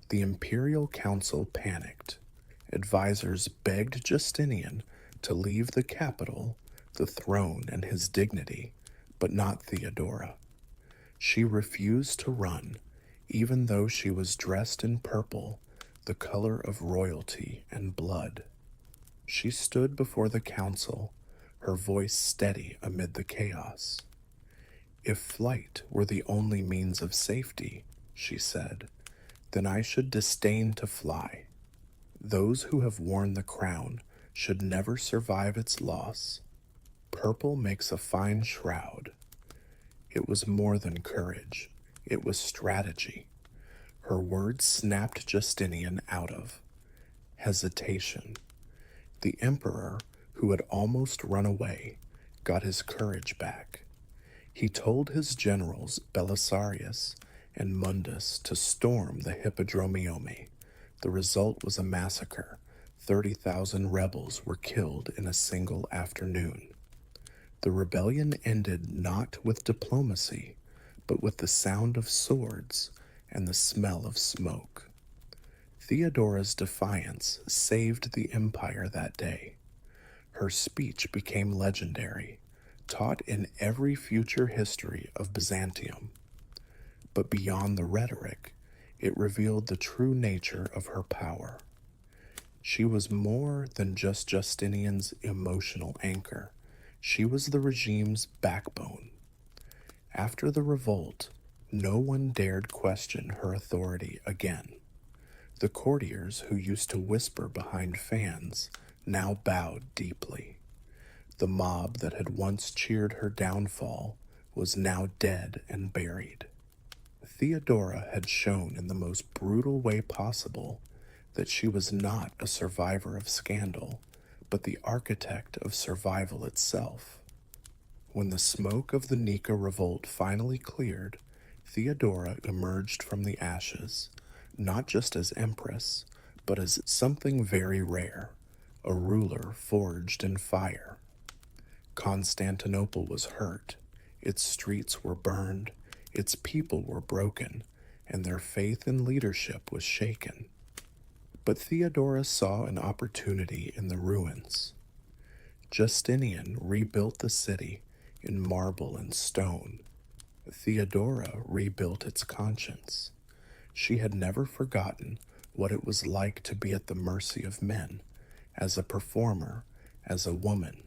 A: The imperial council panicked. Advisors begged Justinian to leave the capital, the throne, and his dignity, but not Theodora. She refused to run, even though she was dressed in purple, the color of royalty and blood. She stood before the council, her voice steady amid the chaos. "If flight were the only means of safety," she said, "then I should disdain to fly. Those who have worn the crown should never survive its loss. Purple makes a fine shroud." It was more than courage, it was strategy. Her words snapped Justinian out of hesitation. The emperor, who had almost run away, got his courage back. He told his generals Belisarius and Mundus to storm the Hippodromiome. The result was a massacre. 30,000 rebels were killed in a single afternoon. The rebellion ended not with diplomacy, but with the sound of swords and the smell of smoke. Theodora's defiance saved the empire that day. Her speech became legendary, taught in every future history of Byzantium. But beyond the rhetoric, it revealed the true nature of her power. She was more than just Justinian's emotional anchor. She was the regime's backbone. After the revolt, no one dared question her authority again. The courtiers who used to whisper behind fans now bowed deeply. The mob that had once cheered her downfall was now dead and buried. Theodora had shown in the most brutal way possible that she was not a survivor of scandal, but the architect of survival itself. When the smoke of the Nika revolt finally cleared, Theodora emerged from the ashes, not just as empress, but as something very rare, a ruler forged in fire. Constantinople was hurt, its streets were burned, its people were broken, and their faith in leadership was shaken. But Theodora saw an opportunity in the ruins. Justinian rebuilt the city in marble and stone. Theodora rebuilt its conscience. She had never forgotten what it was like to be at the mercy of men, as a performer, as a woman,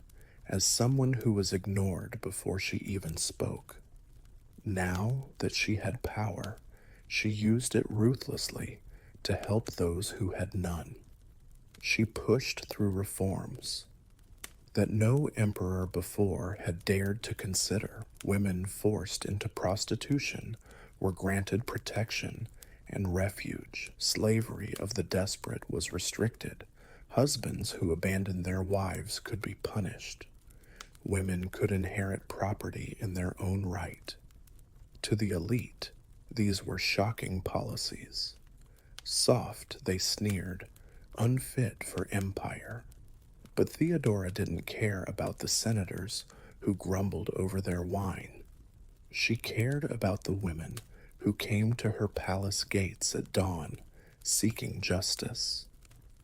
A: as someone who was ignored before she even spoke. Now that she had power, she used it ruthlessly to help those who had none. She pushed through reforms that no emperor before had dared to consider. Women forced into prostitution were granted protection and refuge. Slavery of the desperate was restricted. Husbands who abandoned their wives could be punished. Women could inherit property in their own right. To the elite, these were shocking policies. Soft, they sneered, unfit for empire. But Theodora didn't care about the senators who grumbled over their wine. She cared about the women who came to her palace gates at dawn, seeking justice.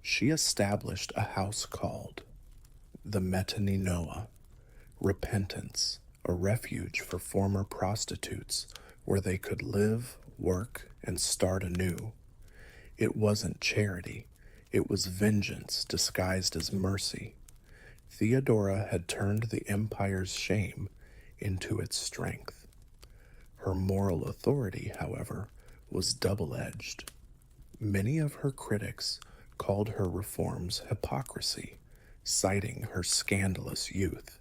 A: She established a house called the Metaninoa, repentance, a refuge for former prostitutes where they could live, work, and start anew. It wasn't charity, it was vengeance disguised as mercy. Theodora had turned the empire's shame into its strength. Her moral authority, however, was double-edged. Many of her critics called her reforms hypocrisy, citing her scandalous youth.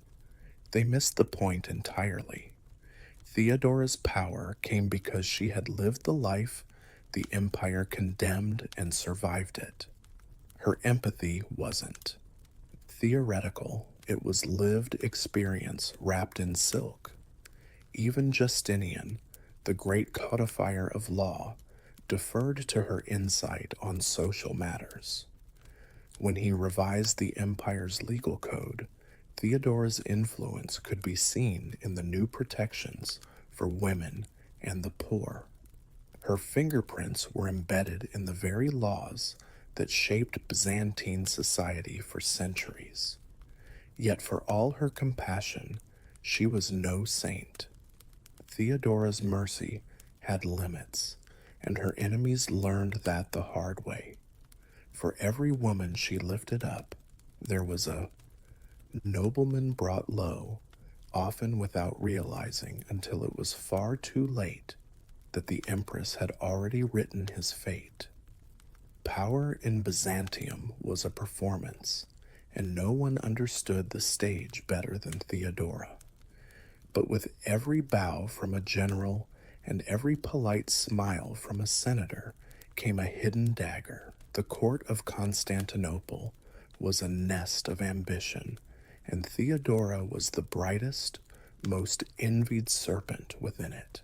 A: They missed the point entirely. Theodora's power came because she had lived the life the empire condemned and survived it. Her empathy wasn't theoretical, it was lived experience wrapped in silk. Even Justinian, the great codifier of law, deferred to her insight on social matters. When he revised the empire's legal code, Theodora's influence could be seen in the new protections for women and the poor. Her fingerprints were embedded in the very laws that shaped Byzantine society for centuries. Yet for all her compassion, she was no saint. Theodora's mercy had limits, and her enemies learned that the hard way. For every woman she lifted up, there was a nobleman brought low, often without realizing until it was far too late that the empress had already written his fate. Power in Byzantium was a performance, and no one understood the stage better than Theodora. But with every bow from a general and every polite smile from a senator came a hidden dagger. The court of Constantinople was a nest of ambition, and Theodora was the brightest, most envied serpent within it.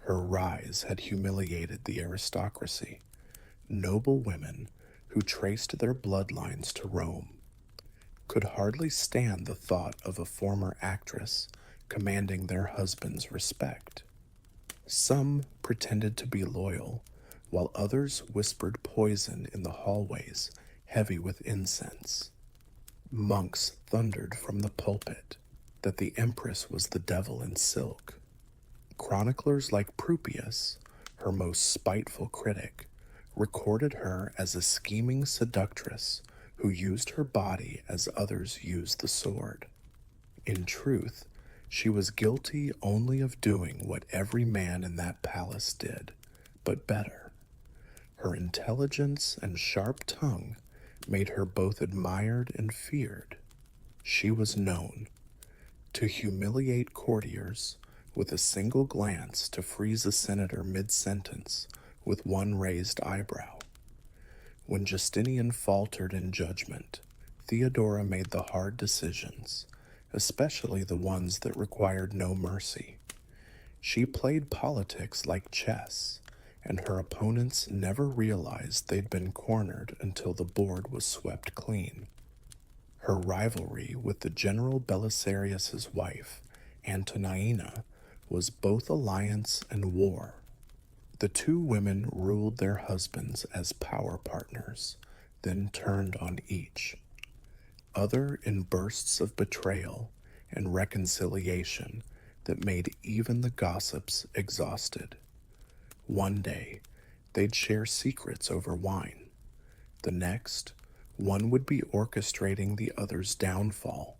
A: Her rise had humiliated the aristocracy, noble women who traced their bloodlines to Rome could hardly stand the thought of a former actress commanding their husband's respect. Some pretended to be loyal, while others whispered poison in the hallways heavy with incense. Monks thundered from the pulpit that the empress was the devil in silk. Chroniclers like Prupius, her most spiteful critic, recorded her as a scheming seductress who used her body as others used the sword. In truth, she was guilty only of doing what every man in that palace did, but better. Her intelligence and sharp tongue made her both admired and feared. She was known to humiliate courtiers with a single glance, to freeze a senator mid-sentence with one raised eyebrow. When Justinian faltered in judgment, Theodora made the hard decisions, especially the ones that required no mercy. She played politics like chess, and her opponents never realized they'd been cornered until the board was swept clean. Her rivalry with the general Belisarius's wife, Antonina, was both alliance and war. The two women ruled their husbands as power partners, then turned on each. Other in bursts of betrayal and reconciliation that made even the gossips exhausted. One day, they'd share secrets over wine. The next, one would be orchestrating the other's downfall.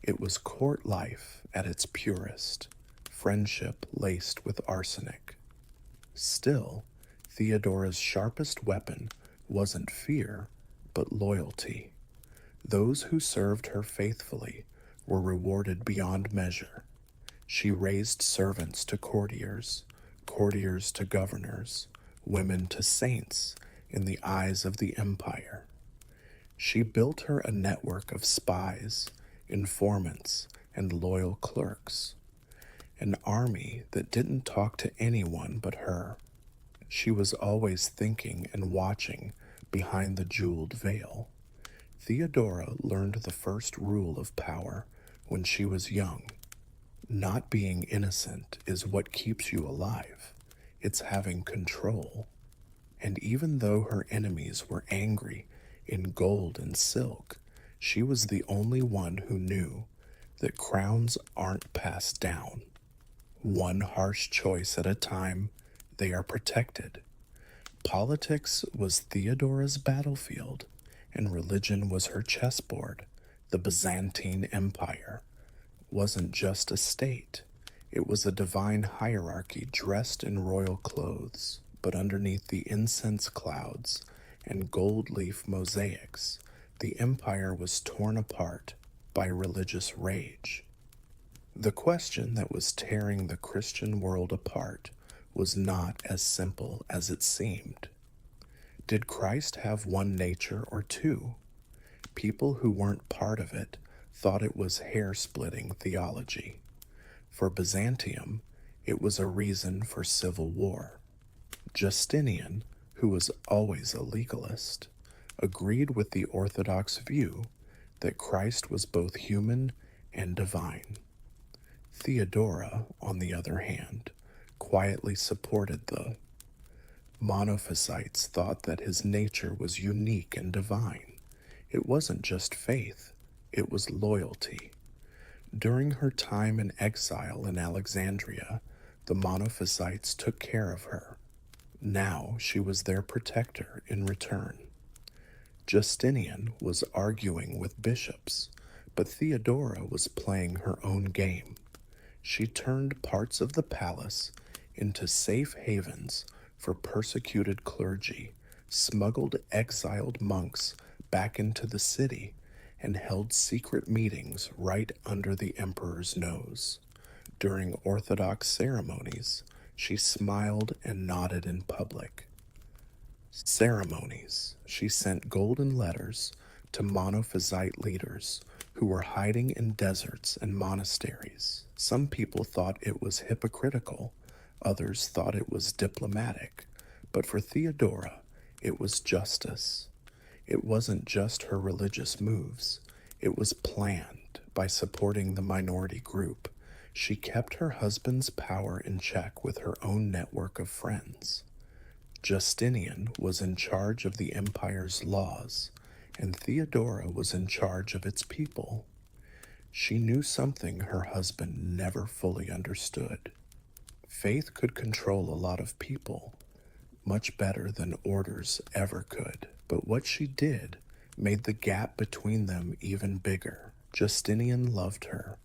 A: It was court life at its purest, friendship laced with arsenic. Still, Theodora's sharpest weapon wasn't fear, but loyalty. Those who served her faithfully were rewarded beyond measure. She raised servants to courtiers, courtiers to governors, women to saints in the eyes of the empire. She built her a network of spies, informants, and loyal clerks, an army that didn't talk to anyone but her. She was always thinking and watching behind the jeweled veil. Theodora learned the first rule of power when she was young. Not being innocent is what keeps you alive. It's having control. And even though her enemies were angry in gold and silk, she was the only one who knew that crowns aren't passed down. One harsh choice at a time, they are protected. Politics was Theodora's battlefield, and religion was her chessboard. The Byzantine Empire wasn't just a state. It was a divine hierarchy dressed in royal clothes, but underneath the incense clouds and gold leaf mosaics, the empire was torn apart by religious rage. The question that was tearing the Christian world apart was not as simple as it seemed. Did Christ have one nature or two? People who weren't part of it thought it was hair-splitting theology. For Byzantium, it was a reason for civil war. Justinian, who was always a legalist, agreed with the Orthodox view that Christ was both human and divine. Theodora, on the other hand, quietly supported the Monophysites thought that his nature was unique and divine. It wasn't just faith, it was loyalty. During her time in exile in Alexandria, the Monophysites took care of her. Now she was their protector in return. Justinian was arguing with bishops, but Theodora was playing her own game. She turned parts of the palace into safe havens for persecuted clergy, smuggled exiled monks back into the city, and held secret meetings right under the emperor's nose. During Orthodox ceremonies, she smiled and nodded in public. Ceremonies, she sent golden letters to Monophysite leaders who were hiding in deserts and monasteries. Some people thought it was hypocritical, others thought it was diplomatic, but for Theodora, it was justice. It wasn't just her religious moves, it was planned. By supporting the minority group, she kept her husband's power in check with her own network of friends. Justinian was in charge of the empire's laws, and Theodora was in charge of its people. She knew something her husband never fully understood. Faith could control a lot of people, much better than orders ever could. But what she did made the gap between them even bigger. Justinian loved her,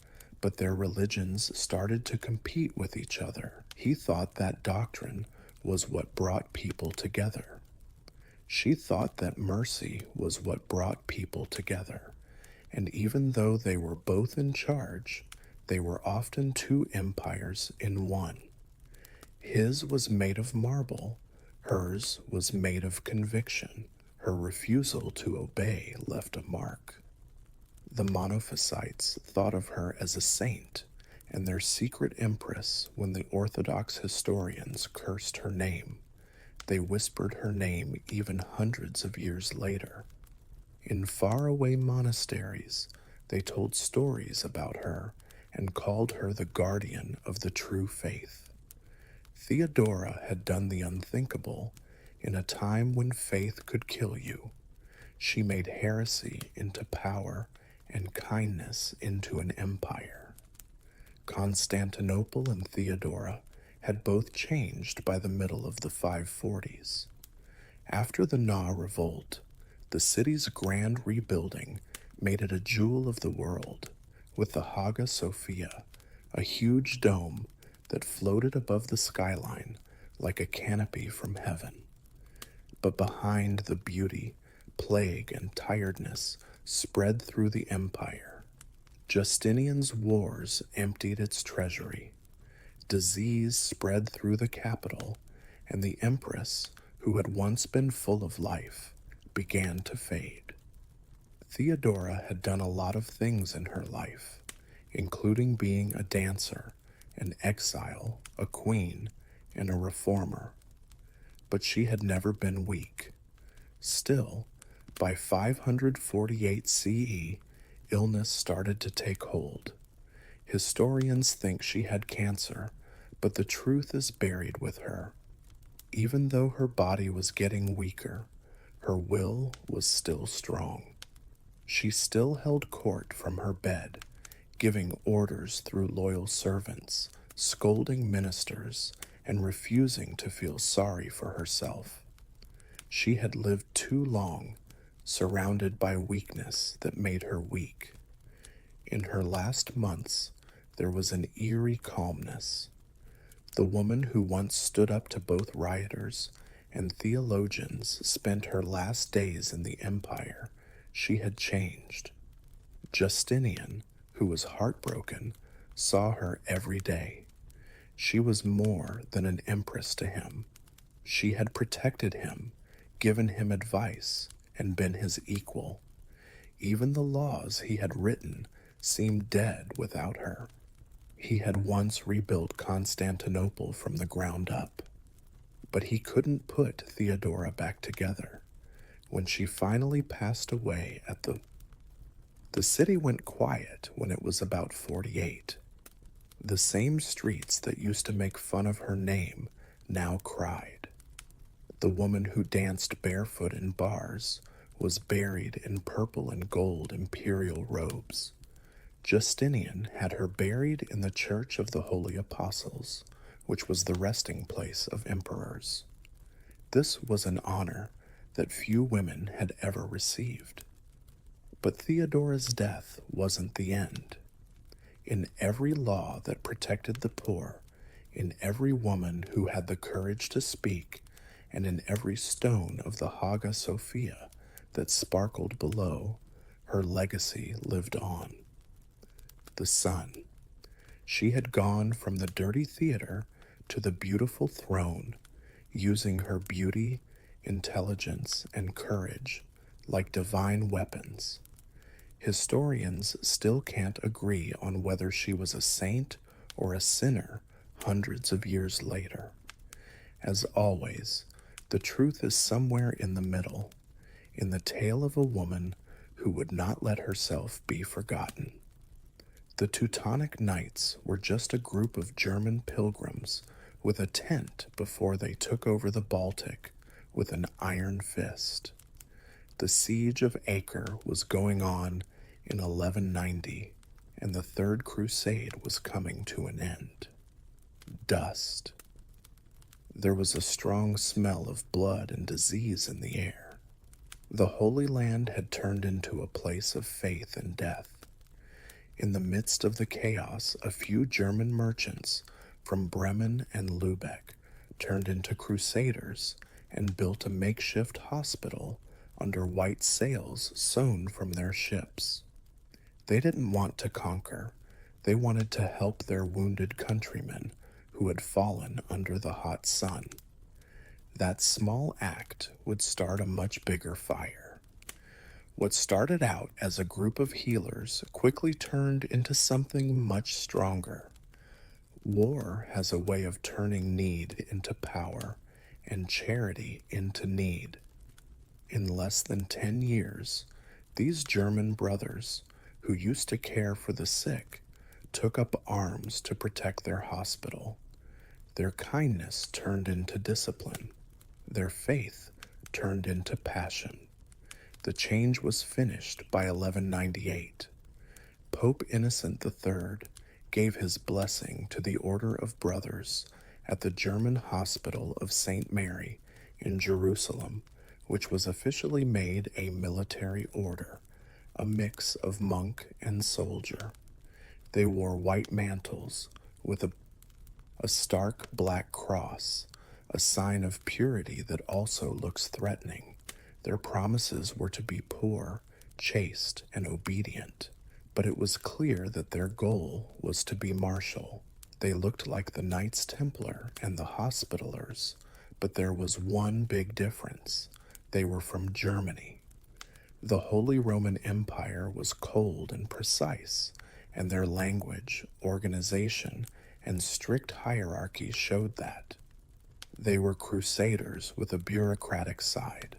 A: but their religions started to compete with each other. He thought that doctrine was what brought people together. She thought that mercy was what brought people together. And even though they were both in charge, they were often two empires in one. His was made of marble, hers was made of conviction. Her refusal to obey left a mark. The Monophysites thought of her as a saint, and their secret empress when the Orthodox historians cursed her name. They whispered her name even hundreds of years later. In faraway monasteries, they told stories about her and called her the guardian of the true faith. Theodora had done the unthinkable in a time when faith could kill you. She made heresy into power and kindness into an empire. Constantinople and Theodora had both changed by the middle of the 540s. After the Na revolt, the city's grand rebuilding made it a jewel of the world, with the Hagia Sophia, a huge dome that floated above the skyline like a canopy from heaven. But behind the beauty, plague and tiredness spread through the empire. Justinian's wars emptied its treasury. Disease spread through the capital, and the empress, who had once been full of life, began to fade. Theodora had done a lot of things in her life, including being a dancer, an exile, a queen, and a reformer. But she had never been weak. Still, by 548 CE, illness started to take hold. Historians think she had cancer, but the truth is buried with her. Even though her body was getting weaker, her will was still strong. She still held court from her bed, giving orders through loyal servants, scolding ministers, and refusing to feel sorry for herself. She had lived too long, surrounded by weakness that made her weak. In her last months, there was an eerie calmness. The woman who once stood up to both rioters and theologians spent her last days in the empire. She had changed. Justinian, who was heartbroken, saw her every day. She was more than an empress to him. She had protected him, given him advice, and been his equal. Even the laws he had written seemed dead without her. He had once rebuilt Constantinople from the ground up, but he couldn't put Theodora back together. When she finally passed away the city went quiet when it was about 48. The same streets that used to make fun of her name now cried. The woman who danced barefoot in bars was buried in purple and gold imperial robes. Justinian had her buried in the Church of the Holy Apostles, which was the resting place of emperors. This was an honor that few women had ever received. But Theodora's death wasn't the end. In every law that protected the poor, in every woman who had the courage to speak, and in every stone of the Hagia Sophia that sparkled below, her legacy lived on. The sun. She had gone from the dirty theater to the beautiful throne, using her beauty, intelligence, and courage like divine weapons. Historians still can't agree on whether she was a saint or a sinner hundreds of years later. As always, the truth is somewhere in the middle, in the tale of a woman who would not let herself be forgotten. The Teutonic Knights were just a group of German pilgrims with a tent before they took over the Baltic with an iron fist. The siege of Acre was going on in 1190, and the Third Crusade was coming to an end. Dust. There was a strong smell of blood and disease in the air. The Holy Land had turned into a place of faith and death. In the midst of the chaos, a few German merchants from Bremen and Lübeck turned into crusaders and built a makeshift hospital under white sails sewn from their ships. They didn't want to conquer. They wanted to help their wounded countrymen who had fallen under the hot sun. That small act would start a much bigger fire. What started out as a group of healers quickly turned into something much stronger. War has a way of turning need into power and charity into need. In less than 10 years, these German brothers, who used to care for the sick, took up arms to protect their hospital. Their kindness turned into discipline. Their faith turned into passion. The change was finished by 1198. Pope Innocent III gave his blessing to the Order of Brothers at the German Hospital of St. Mary in Jerusalem, which was officially made a military order, a mix of monk and soldier. They wore white mantles with a stark black cross, a sign of purity that also looks threatening. Their promises were to be poor, chaste, and obedient, but it was clear that their goal was to be martial. They looked like the Knights Templar and the Hospitallers, but there was one big difference. They were from Germany. The Holy Roman Empire was cold and precise, and their language, organization, and strict hierarchy showed that. They were crusaders with a bureaucratic side,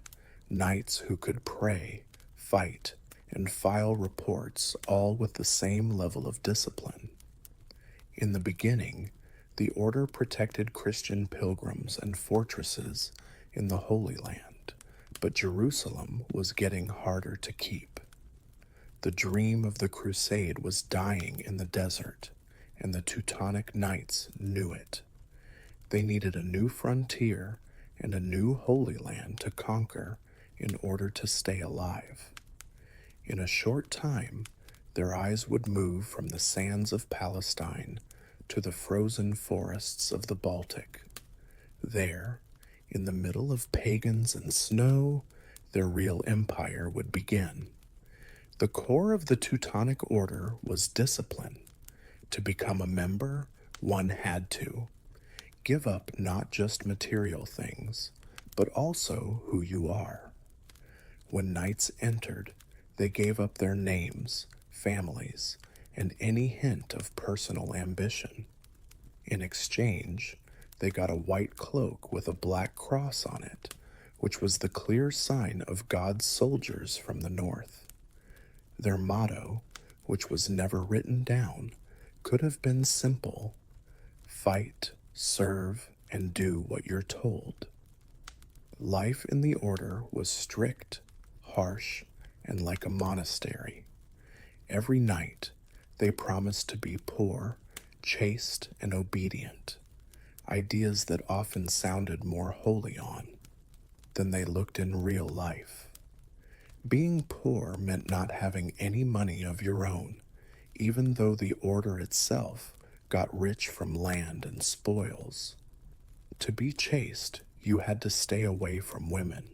A: knights who could pray, fight, and file reports all with the same level of discipline. In the beginning, the order protected Christian pilgrims and fortresses in the Holy Land, but Jerusalem was getting harder to keep. The dream of the crusade was dying in the desert, and the Teutonic Knights knew it. They needed a new frontier and a new Holy Land to conquer in order to stay alive. In a short time, their eyes would move from the sands of Palestine to the frozen forests of the Baltic. There, in the middle of pagans and snow, their real empire would begin. The core of the Teutonic Order was discipline. To become a member, one had to give up not just material things, but also who you are. When knights entered, they gave up their names, families, and any hint of personal ambition. In exchange, they got a white cloak with a black cross on it, which was the clear sign of God's soldiers from the north. Their motto, which was never written down, could have been simple: fight, serve, and do what you're told. Life in the order was strict, harsh, and like a monastery. Every night, they promised to be poor, chaste, and obedient, ideas that often sounded more holy on than they looked in real life. Being poor meant not having any money of your own, even though the order itself got rich from land and spoils. To be chaste, you had to stay away from women.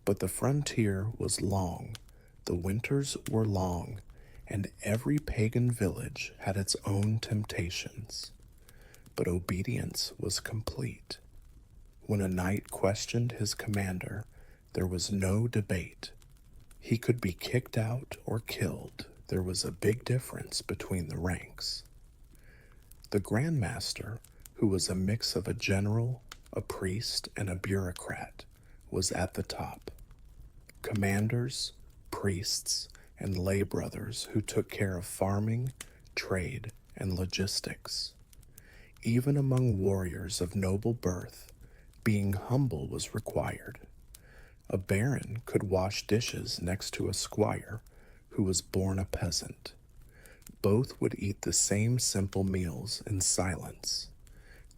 A: But the frontier was long, the winters were long, and every pagan village had its own temptations. But obedience was complete. When a knight questioned his commander, there was no debate. He could be kicked out or killed. There was a big difference between the ranks. The Grand Master, who was a mix of a general, a priest, and a bureaucrat, was at the top. Commanders, priests, and lay brothers who took care of farming, trade, and logistics. Even among warriors of noble birth, being humble was required. A baron could wash dishes next to a squire who was born a peasant. Both would eat the same simple meals in silence.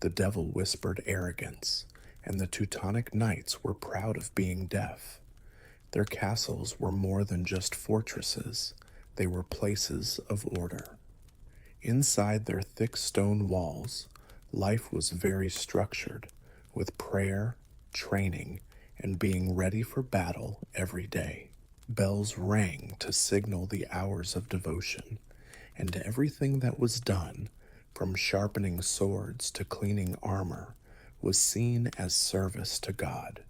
A: The devil whispered arrogance, and the Teutonic knights were proud of being deaf. Their castles were more than just fortresses, they were places of order. Inside their thick stone walls, life was very structured, with prayer, training, and being ready for battle every day. Bells rang to signal the hours of devotion, and everything that was done, from sharpening swords to cleaning armor, was seen as service to God.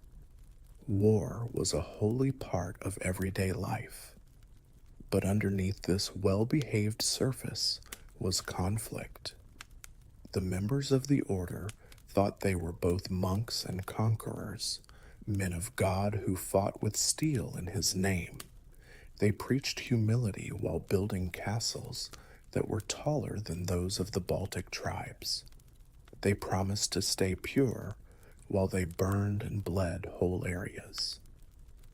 A: War was a holy part of everyday life. But underneath this well-behaved surface was conflict. The members of the order thought they were both monks and conquerors, men of God who fought with steel in his name. They preached humility while building castles that were taller than those of the Baltic tribes. They promised to stay pure while they burned and bled whole areas.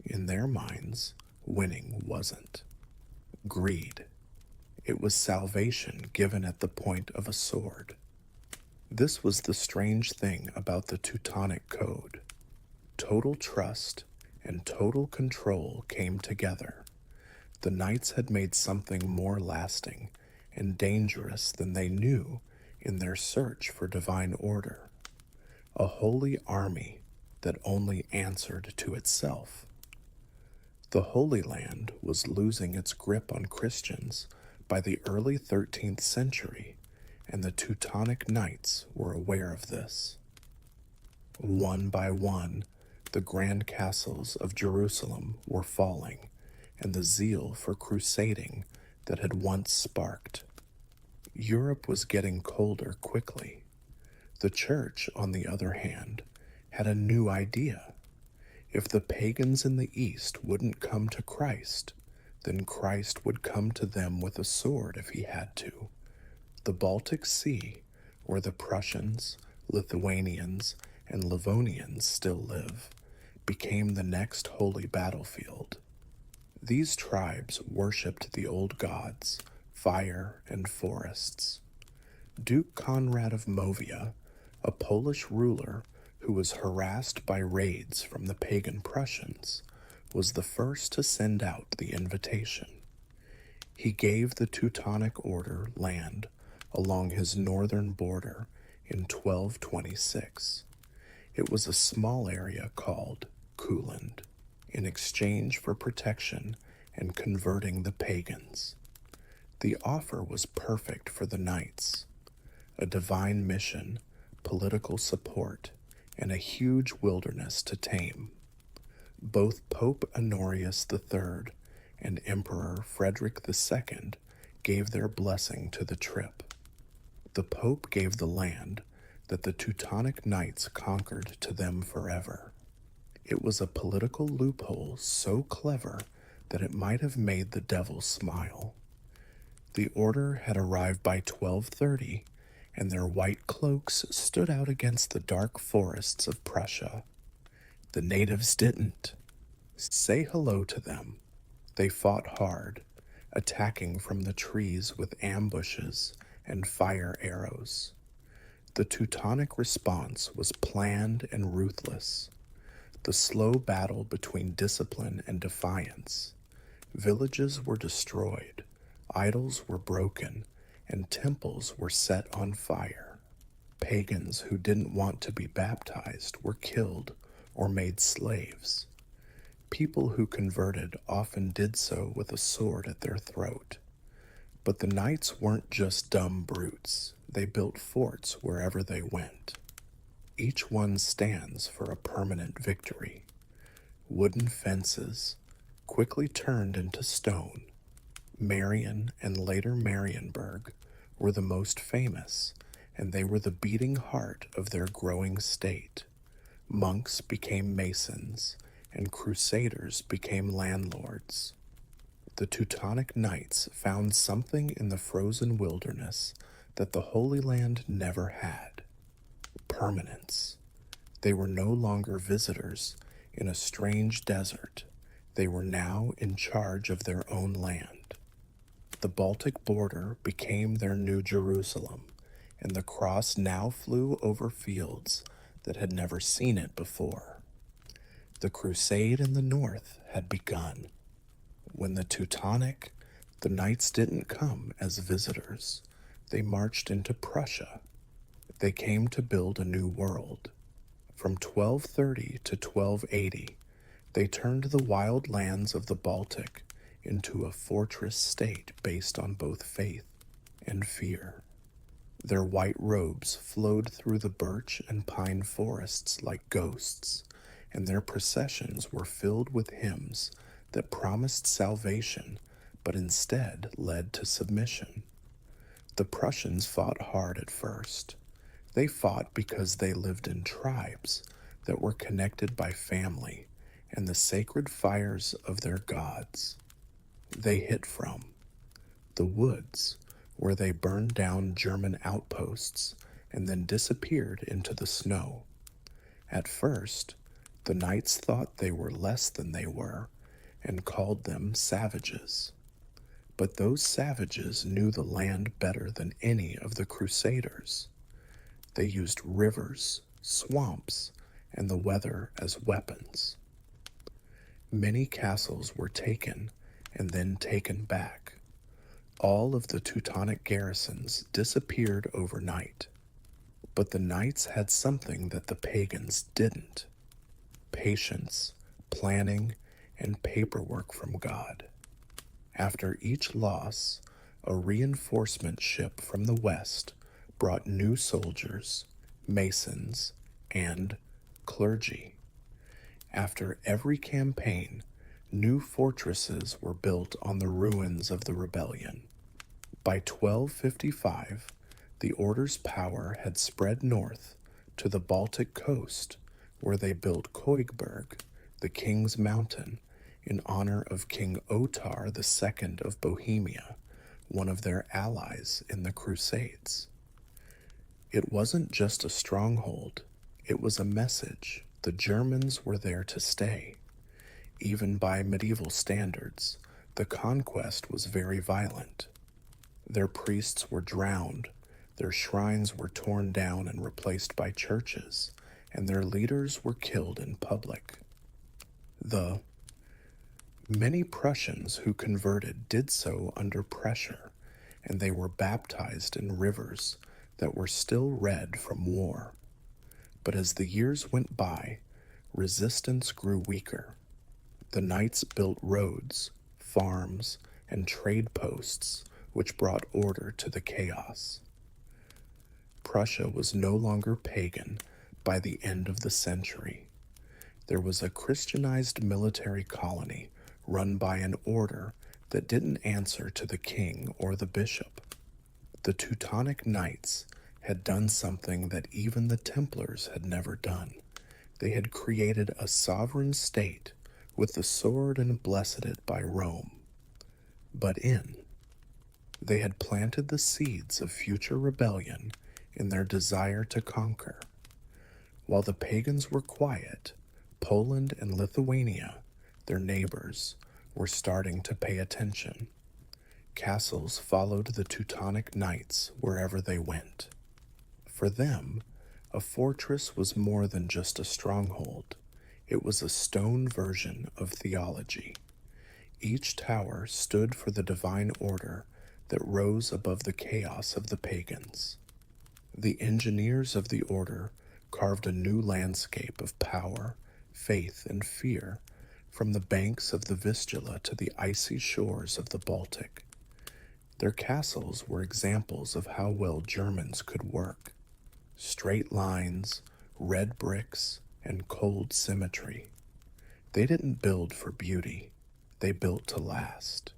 A: In their minds, winning wasn't. Greed. It was salvation given at the point of a sword. This was the strange thing about the Teutonic Code. Total trust and total control came together. The knights had made something more lasting and dangerous than they knew in their search for divine order. A holy army that only answered to itself. The Holy Land was losing its grip on Christians by the early 13th century, and the Teutonic Knights were aware of this. One by one, the grand castles of Jerusalem were falling, and the zeal for crusading that had once sparked. Europe was getting colder quickly. The church, on the other hand, had a new idea. If the pagans in the East wouldn't come to Christ, then Christ would come to them with a sword if he had to. The Baltic Sea, where the Prussians, Lithuanians, and Livonians still live, became the next holy battlefield. These tribes worshipped the old gods, fire and forests. Duke Conrad of Movia, a Polish ruler who was harassed by raids from the pagan Prussians, was the first to send out the invitation. He gave the Teutonic Order land along his northern border in 1226. It was a small area called Courland, in exchange for protection and converting the pagans. The offer was perfect for the knights: a divine mission, political support, and a huge wilderness to tame. Both Pope Honorius III and Emperor Frederick II gave their blessing to the trip. The Pope gave the land that the Teutonic Knights conquered to them forever. It was a political loophole so clever that it might have made the devil smile. The order had arrived by 1230, and their white cloaks stood out against the dark forests of Prussia. The natives didn't. Say hello to them. They fought hard, attacking from the trees with ambushes and fire arrows. The Teutonic response was planned and ruthless. The slow battle between discipline and defiance. Villages were destroyed, idols were broken, and temples were set on fire. Pagans who didn't want to be baptized were killed or made slaves. People who converted often did so with a sword at their throat. But the knights weren't just dumb brutes. They built forts wherever they went. Each one stands for a permanent victory. Wooden fences, quickly turned into stone. Marion and later Marienburg were the most famous, and they were the beating heart of their growing state. Monks became masons, and crusaders became landlords. The Teutonic Knights found something in the frozen wilderness that the Holy Land never had: permanence. They were no longer visitors in a strange desert. They were now in charge of their own land. The Baltic border became their new Jerusalem, and the cross now flew over fields that had never seen it before. The crusade in the north had begun. When the Knights didn't come as visitors. They marched into Prussia. They came to build a new world. From 1230 to 1280, they turned the wild lands of the Baltic into a fortress state based on both faith and fear. Their white robes flowed through the birch and pine forests like ghosts, and their processions were filled with hymns that promised salvation but instead led to submission. The Prussians fought hard at first. They fought because they lived in tribes that were connected by family and the sacred fires of their gods. They hid from the woods, where they burned down German outposts and then disappeared into the snow. At first, the knights thought they were less than they were and called them savages. But those savages knew the land better than any of the crusaders. They used rivers, swamps, and the weather as weapons. Many castles were taken and then taken back. All of the Teutonic garrisons disappeared overnight. But the knights had something that the pagans didn't: patience, planning, and paperwork from God. After each loss, a reinforcement ship from the west brought new soldiers, masons, and clergy. After every campaign, new fortresses were built on the ruins of the rebellion. By 1255, the order's power had spread north to the Baltic coast, where they built Koigberg, the King's Mountain, in honor of King Otar II of Bohemia, one of their allies in the Crusades. It wasn't just a stronghold, it was a message. The Germans were there to stay. Even by medieval standards, the conquest was very violent. Their priests were drowned, their shrines were torn down and replaced by churches, and their leaders were killed in public. The many Prussians who converted did so under pressure, and they were baptized in rivers that were still red from war. But as the years went by, resistance grew weaker. The knights built roads, farms, and trade posts, which brought order to the chaos. Prussia was no longer pagan, By the end of the century, there was a Christianized military colony run by an order that didn't answer to the king or the bishop. The Teutonic Knights had done something that even the Templars had never done. They had created a sovereign state with the sword and blessed it by Rome. But they had planted the seeds of future rebellion in their desire to conquer. While the pagans were quiet, Poland and Lithuania, their neighbors, were starting to pay attention. Castles followed the Teutonic Knights wherever they went. For them, a fortress was more than just a stronghold. It was a stone version of theology. Each tower stood for the divine order that rose above the chaos of the pagans. The engineers of the order carved a new landscape of power, faith, and fear from the banks of the Vistula to the icy shores of the Baltic. Their castles were examples of how well Germans could work. Straight lines, red bricks, and cold symmetry. They didn't build for beauty, they built to last.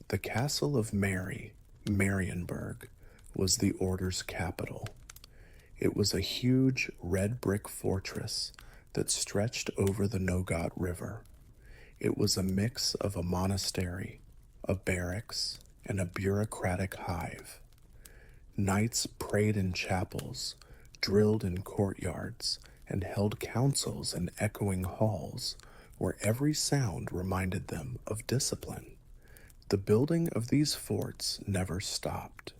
A: The castle of Marienburg, was the order's capital. It was a huge red brick fortress that stretched over the Nogat River. It was a mix of a monastery, a barracks, and a bureaucratic hive. Knights prayed in chapels, drilled in courtyards, and held councils in echoing halls where every sound reminded them of discipline. The building of these forts never stopped.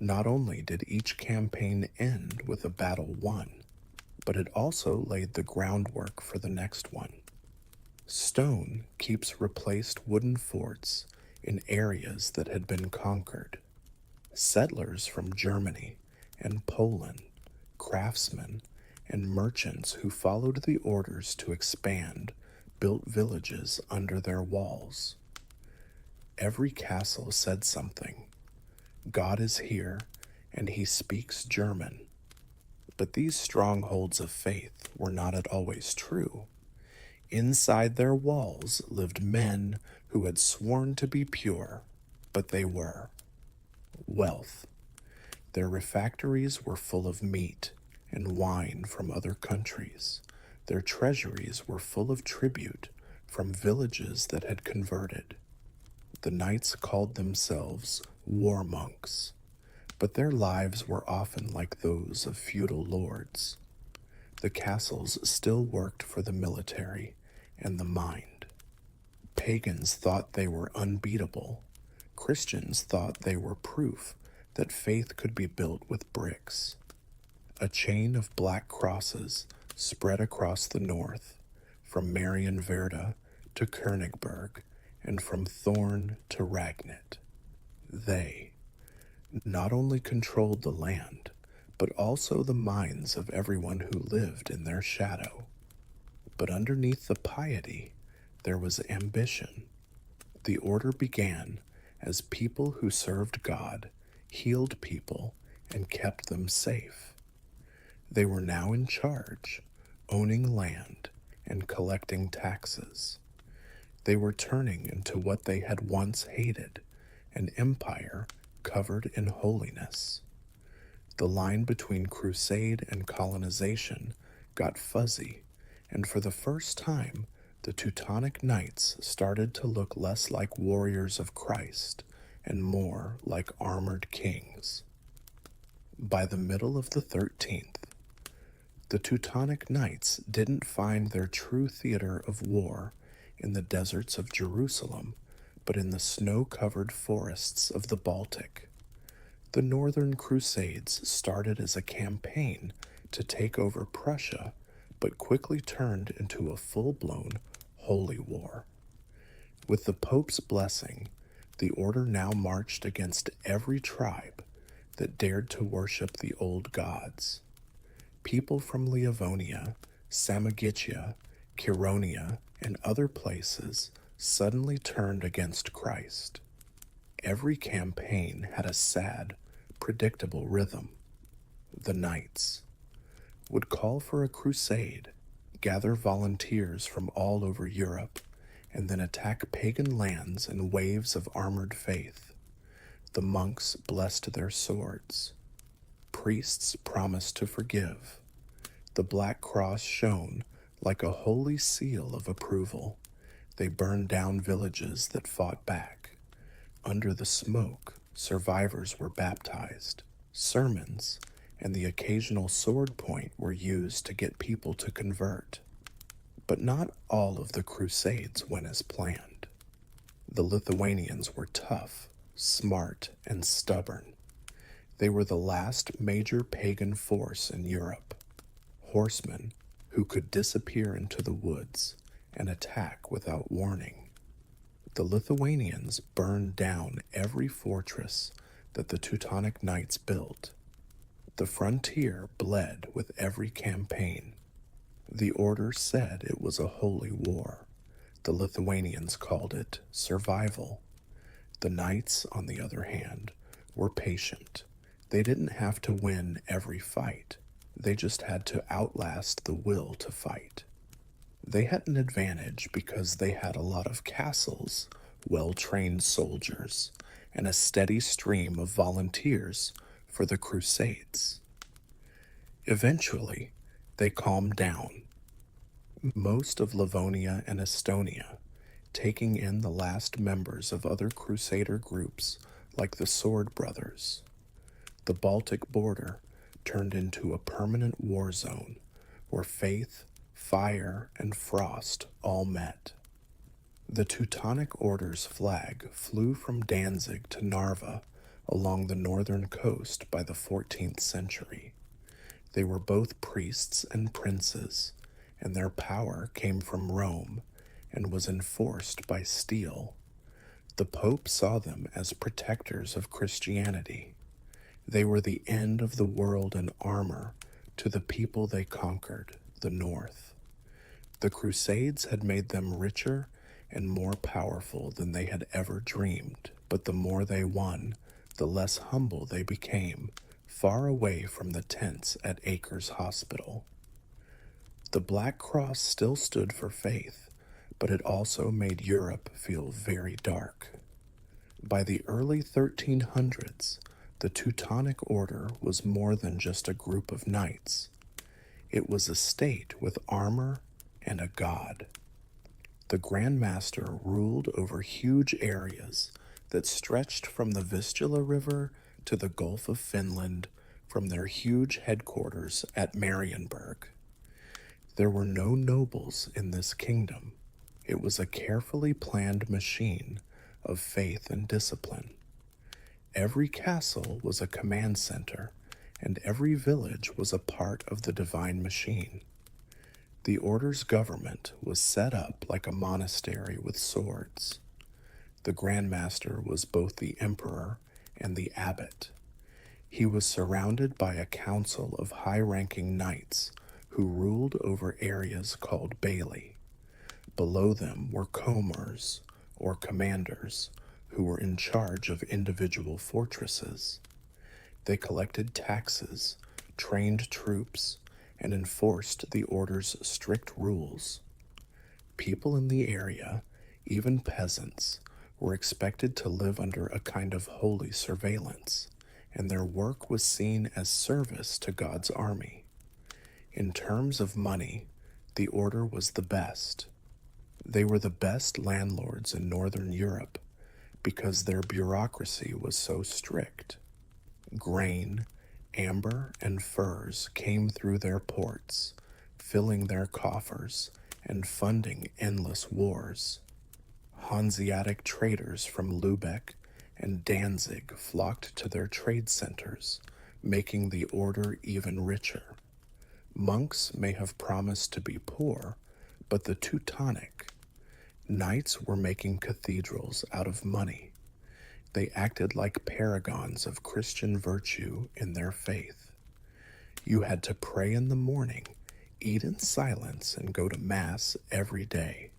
A: Not only did each campaign end with a battle won, but it also laid the groundwork for the next one. Stone keeps replaced wooden forts in areas that had been conquered. Settlers from Germany and Poland, craftsmen, and merchants who followed the orders to expand built villages under their walls. Every castle said something. God is here, and he speaks German. But these strongholds of faith were not always true. Inside their walls lived men who had sworn to be pure, but they were. Wealth. Their refectories were full of meat and wine from other countries. Their treasuries were full of tribute from villages that had converted. The knights called themselves war monks, but their lives were often like those of feudal lords. The castles still worked for the military and the mind. Pagans thought they were unbeatable. Christians thought they were proof that faith could be built with bricks. A chain of black crosses spread across the north, from Marienwerder to Königsberg, and from Thorn to Ragnit. They not only controlled the land, but also the minds of everyone who lived in their shadow. But underneath the piety, there was ambition. The order began as people who served God, healed people, and kept them safe. They were now in charge, owning land and collecting taxes. They were turning into what they had once hated, an empire covered in holiness. The line between crusade and colonization got fuzzy, and for the first time, the Teutonic Knights started to look less like warriors of Christ and more like armored kings. By the middle of the 13th, the Teutonic Knights didn't find their true theater of war in the deserts of Jerusalem, but in the snow-covered forests of the Baltic. The Northern Crusades started as a campaign to take over Prussia, but quickly turned into a full-blown holy war. With the Pope's blessing, the order now marched against every tribe that dared to worship the old gods. People from Livonia, Samogitia, Chironia, and other places suddenly turned against Christ. Every campaign had a sad, predictable rhythm. The Knights. would call for a crusade, gather volunteers from all over Europe, and then attack pagan lands in waves of armored faith. The monks blessed their swords. Priests promised to forgive. The Black Cross shone like a holy seal of approval. They burned down villages that fought back. Under the smoke, survivors were baptized. Sermons and the occasional sword point were used to get people to convert. But not all of the crusades went as planned. The Lithuanians were tough, smart, and stubborn. They were the last major pagan force in Europe. Horsemen who could disappear into the woods and attack without warning. The Lithuanians burned down every fortress that the Teutonic Knights built. The frontier bled with every campaign. The order said it was a holy war. The Lithuanians called it survival. The Knights, on the other hand, were patient. They didn't have to win every fight. They just had to outlast the will to fight. They had an advantage because they had a lot of castles, well-trained soldiers, and a steady stream of volunteers for the Crusades. Eventually, they calmed down. Most of Livonia and Estonia, taking in the last members of other Crusader groups like the Sword Brothers. The Baltic border turned into a permanent war zone where faith, fire, and frost all met. The Teutonic Order's flag flew from Danzig to Narva along the northern coast by the 14th century. They were both priests and princes, and their power came from Rome and was enforced by steel. The Pope saw them as protectors of Christianity. They were the end of the world in armor to the people they conquered, the North. The Crusades had made them richer and more powerful than they had ever dreamed, but the more they won, the less humble they became, far away from the tents at Acres Hospital. The Black Cross still stood for faith, but it also made Europe feel very dark. By the early 1300s, the Teutonic Order was more than just a group of knights. It was a state with armor and a god. The Grand Master ruled over huge areas that stretched from the Vistula River to the Gulf of Finland from their huge headquarters at Marienburg. There were no nobles in this kingdom. It was a carefully planned machine of faith and discipline. Every castle was a command center, and every village was a part of the divine machine. The order's government was set up like a monastery with swords. The Grand Master was both the emperor and the abbot. He was surrounded by a council of high-ranking knights who ruled over areas called bailey. Below them were comers, or commanders, who were in charge of individual fortresses. They collected taxes, trained troops, and enforced the order's strict rules. People in the area, even peasants, were expected to live under a kind of holy surveillance, and their work was seen as service to God's army. In terms of money, the order was the best. They were the best landlords in Northern Europe because their bureaucracy was so strict. Grain, amber, and furs came through their ports, filling their coffers and funding endless wars. Hanseatic traders from Lübeck and Danzig flocked to their trade centers, making the order even richer. Monks may have promised to be poor, but the Teutonic knights were making cathedrals out of money. They acted like paragons of Christian virtue in their faith. You had to pray in the morning, eat in silence, and go to Mass every day.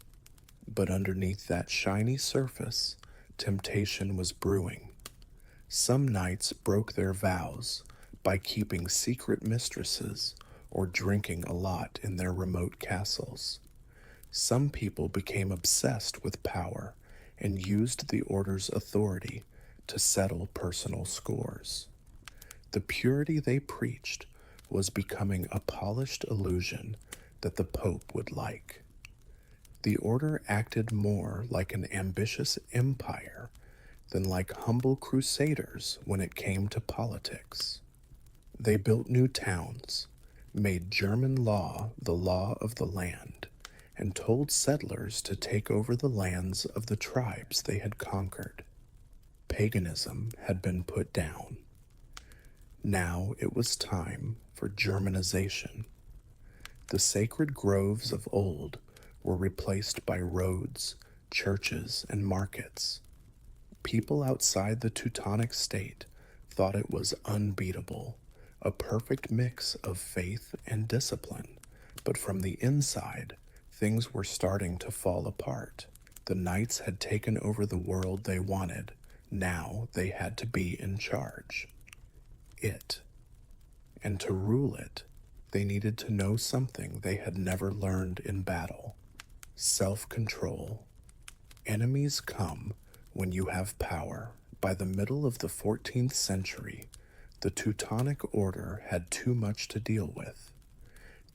A: But underneath that shiny surface, temptation was brewing. Some knights broke their vows by keeping secret mistresses or drinking a lot in their remote castles. Some people became obsessed with power and used the order's authority to settle personal scores. The purity they preached was becoming a polished illusion that the Pope would like. The order acted more like an ambitious empire than like humble crusaders when it came to politics. They built new towns, made German law the law of the land, and told settlers to take over the lands of the tribes they had conquered. Paganism had been put down. Now it was time for Germanization. The sacred groves of old were replaced by roads, churches, and markets. People outside the Teutonic state thought it was unbeatable, a perfect mix of faith and discipline. But from the inside, things were starting to fall apart. The knights had taken over the world they wanted. Now they had to be in charge. And to rule it, they needed to know something they had never learned in battle: self-control. Enemies come when you have power. By the middle of the 14th century, the Teutonic Order had too much to deal with.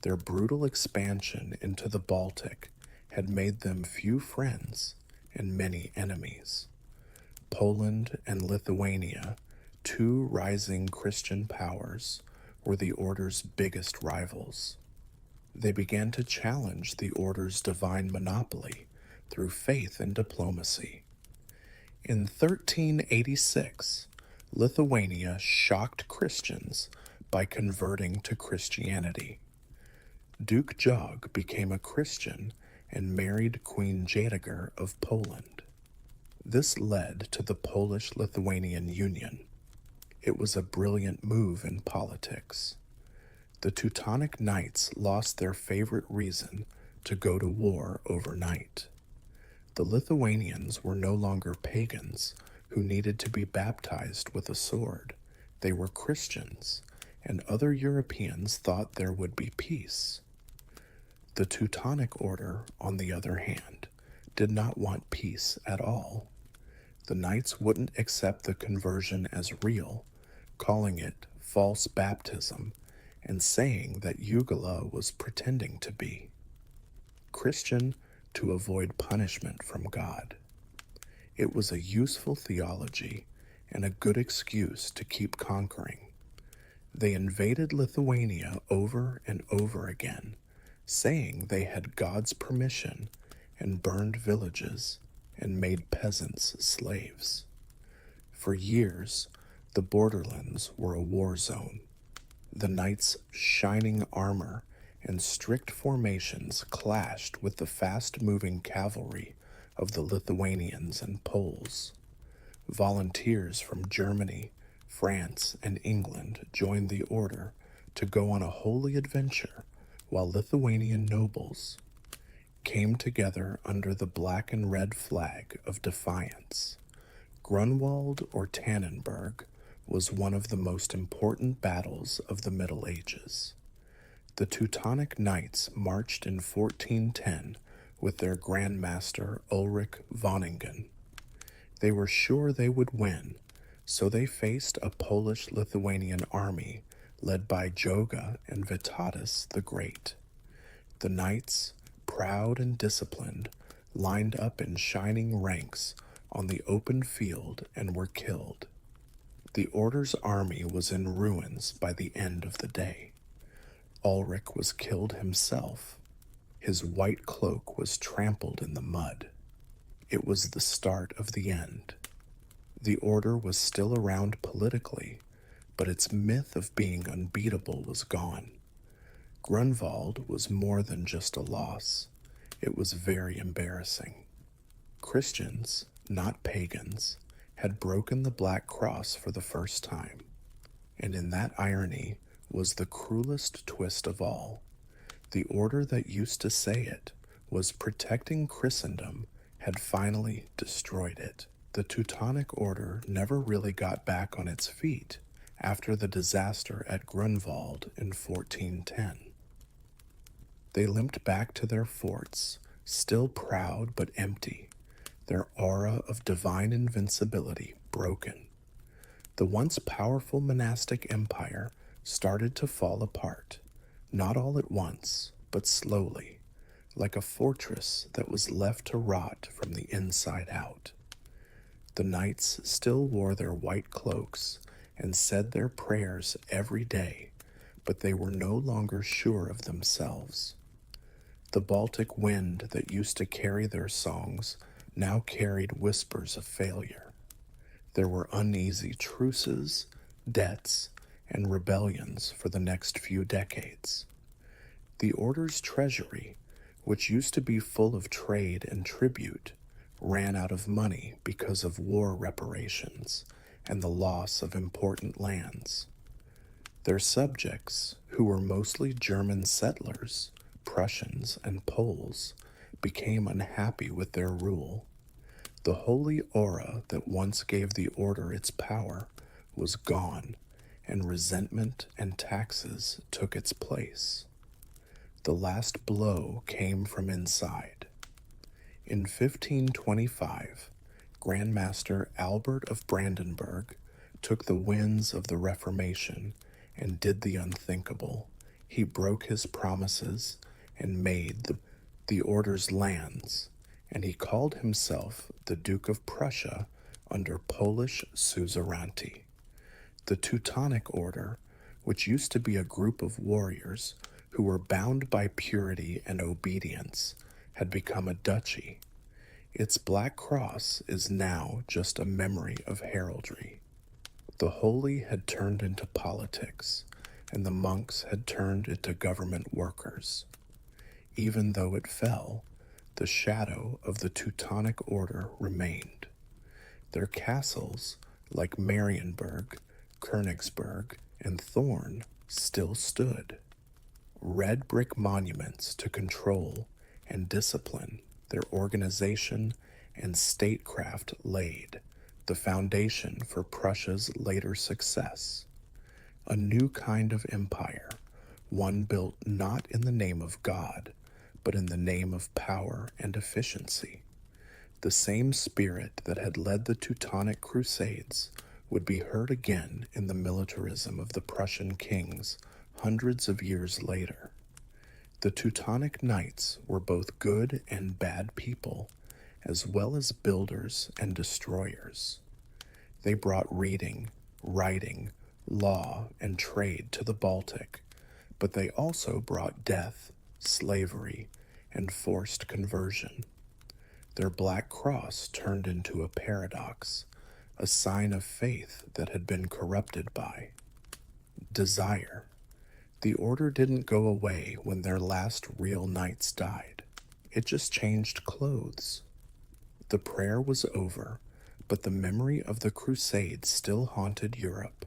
A: Their brutal expansion into the Baltic had made them few friends and many enemies. Poland and Lithuania, two rising Christian powers, were the Order's biggest rivals. They began to challenge the Order's divine monopoly through faith and diplomacy. In 1386, Lithuania shocked Christians by converting to Christianity. Duke Jog became a Christian and married Queen Jadwiga of Poland. This led to the Polish-Lithuanian Union. It was a brilliant move in politics. The Teutonic Knights lost their favorite reason to go to war overnight. The Lithuanians were no longer pagans who needed to be baptized with a sword. They were Christians, and other Europeans thought there would be peace. The Teutonic Order, on the other hand, did not want peace at all. The knights wouldn't accept the conversion as real, calling it false baptism and saying that Jugula was pretending to be Christian to avoid punishment from God. It was a useful theology and a good excuse to keep conquering. They invaded Lithuania over and over again, saying they had God's permission, and burned villages and made peasants slaves. For years, the borderlands were a war zone. The knights' shining armor and strict formations clashed with the fast-moving cavalry of the Lithuanians and Poles. Volunteers from Germany, France, and England joined the order to go on a holy adventure, while Lithuanian nobles came together under the black and red flag of defiance. Grunwald or Tannenberg was one of the most important battles of the Middle Ages. The Teutonic Knights marched in 1410 with their Grand Master Ulrich Vonningen. They were sure they would win, so they faced a Polish-Lithuanian army led by Joga and Vytautas the Great. The knights, proud and disciplined, lined up in shining ranks on the open field and were killed. The Order's army was in ruins by the end of the day. Ulrich was killed himself. His white cloak was trampled in the mud. It was the start of the end. The Order was still around politically, but its myth of being unbeatable was gone. Grunwald was more than just a loss. It was very embarrassing. Christians, not pagans, had broken the Black Cross for the first time, and in that irony was the cruelest twist of all. The Order that used to say it was protecting Christendom had finally destroyed it. The Teutonic Order never really got back on its feet after the disaster at Grunwald in 1410. They limped back to their forts, still proud but empty, their aura of divine invincibility broken. The once powerful monastic empire started to fall apart, not all at once, but slowly, like a fortress that was left to rot from the inside out. The knights still wore their white cloaks and said their prayers every day, but they were no longer sure of themselves. The Baltic wind that used to carry their songs now carried whispers of failure. There were uneasy truces, debts, and rebellions for the next few decades. The Order's treasury, which used to be full of trade and tribute, ran out of money because of war reparations and the loss of important lands. Their subjects, who were mostly German settlers, Prussians, and Poles, became unhappy with their rule. The holy aura that once gave the order its power was gone, and resentment and taxes took its place. The last blow came from inside. In 1525, Grandmaster Albert of Brandenburg took the winds of the Reformation and did the unthinkable. He broke his promises and made the order's lands, and he called himself the Duke of Prussia under Polish suzerainty. The Teutonic Order, which used to be a group of warriors who were bound by purity and obedience, had become a duchy. Its black cross is now just a memory of heraldry. The holy had turned into politics, and the monks had turned into government workers. Even though it fell, the shadow of the Teutonic Order remained. Their castles, like Marienburg, Königsberg, and Thorn, still stood. Red brick monuments to control and discipline, their organization and statecraft laid, the foundation for Prussia's later success. A new kind of empire, one built not in the name of God, but in the name of power and efficiency. The same spirit that had led the Teutonic Crusades would be heard again in the militarism of the Prussian kings hundreds of years later. The Teutonic Knights were both good and bad people, as well as builders and destroyers. They brought reading, writing, law, and trade to the Baltic, but they also brought death, slavery, and forced conversion. Their black cross turned into a paradox, a sign of faith that had been corrupted by desire. The order didn't go away when their last real knights died. It just changed clothes. The prayer was over, but the memory of the Crusades still haunted Europe,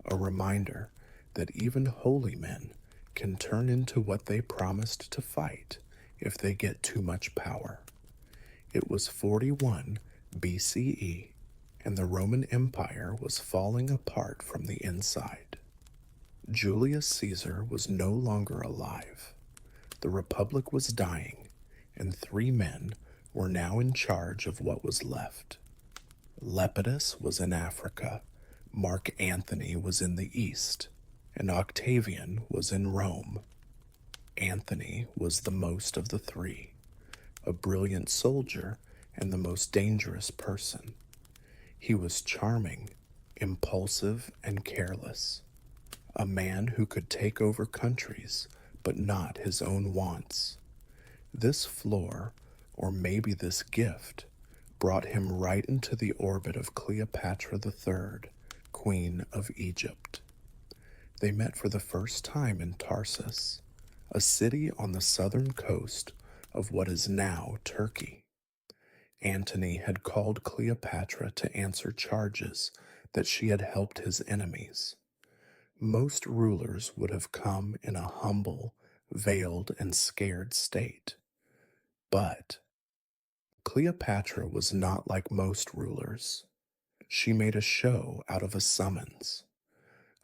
A: a reminder that even holy men can turn into what they promised to fight if they get too much power. It was 41 BCE, and the Roman Empire was falling apart from the inside. Julius Caesar was no longer alive. The Republic was dying, and 3 men were now in charge of what was left. Lepidus was in Africa, Mark Antony was in the East, and Octavian was in Rome. Antony was the most of the 3, a brilliant soldier and the most dangerous person. He was charming, impulsive, and careless. A man who could take over countries, but not his own wants. This floor, or maybe this gift, brought him right into the orbit of Cleopatra III, Queen of Egypt. They met for the first time in Tarsus, a city on the southern coast of what is now Turkey. Antony had called Cleopatra to answer charges that she had helped his enemies. Most rulers would have come in a humble, veiled, and scared state. But Cleopatra was not like most rulers. She made a show out of a summons.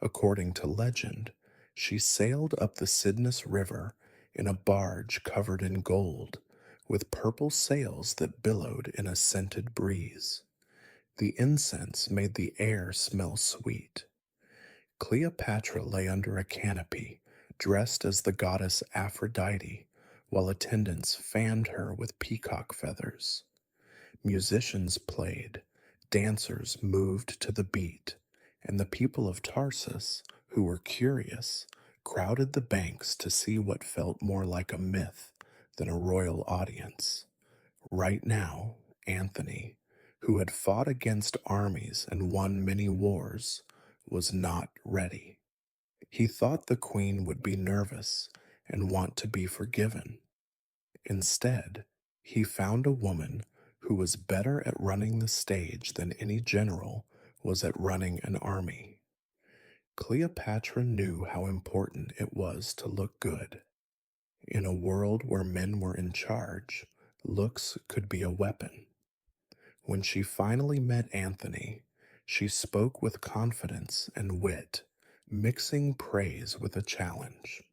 A: According to legend, she sailed up the Cydnus River in a barge covered in gold, with purple sails that billowed in a scented breeze. The incense made the air smell sweet. Cleopatra lay under a canopy, dressed as the goddess Aphrodite, while attendants fanned her with peacock feathers. Musicians played, dancers moved to the beat, and the people of Tarsus, who were curious, crowded the banks to see what felt more like a myth than a royal audience. Right now, Anthony, who had fought against armies and won many wars, was not ready. He thought the queen would be nervous and want to be forgiven. Instead, he found a woman who was better at running the stage than any general was at running an army. Cleopatra knew how important it was to look good. In a world where men were in charge, looks could be a weapon. When she finally met Anthony, she spoke with confidence and wit, mixing praise with a challenge.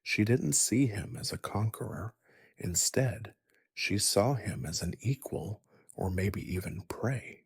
A: She didn't see him as a conqueror. Instead, she saw him as an equal or maybe even prey.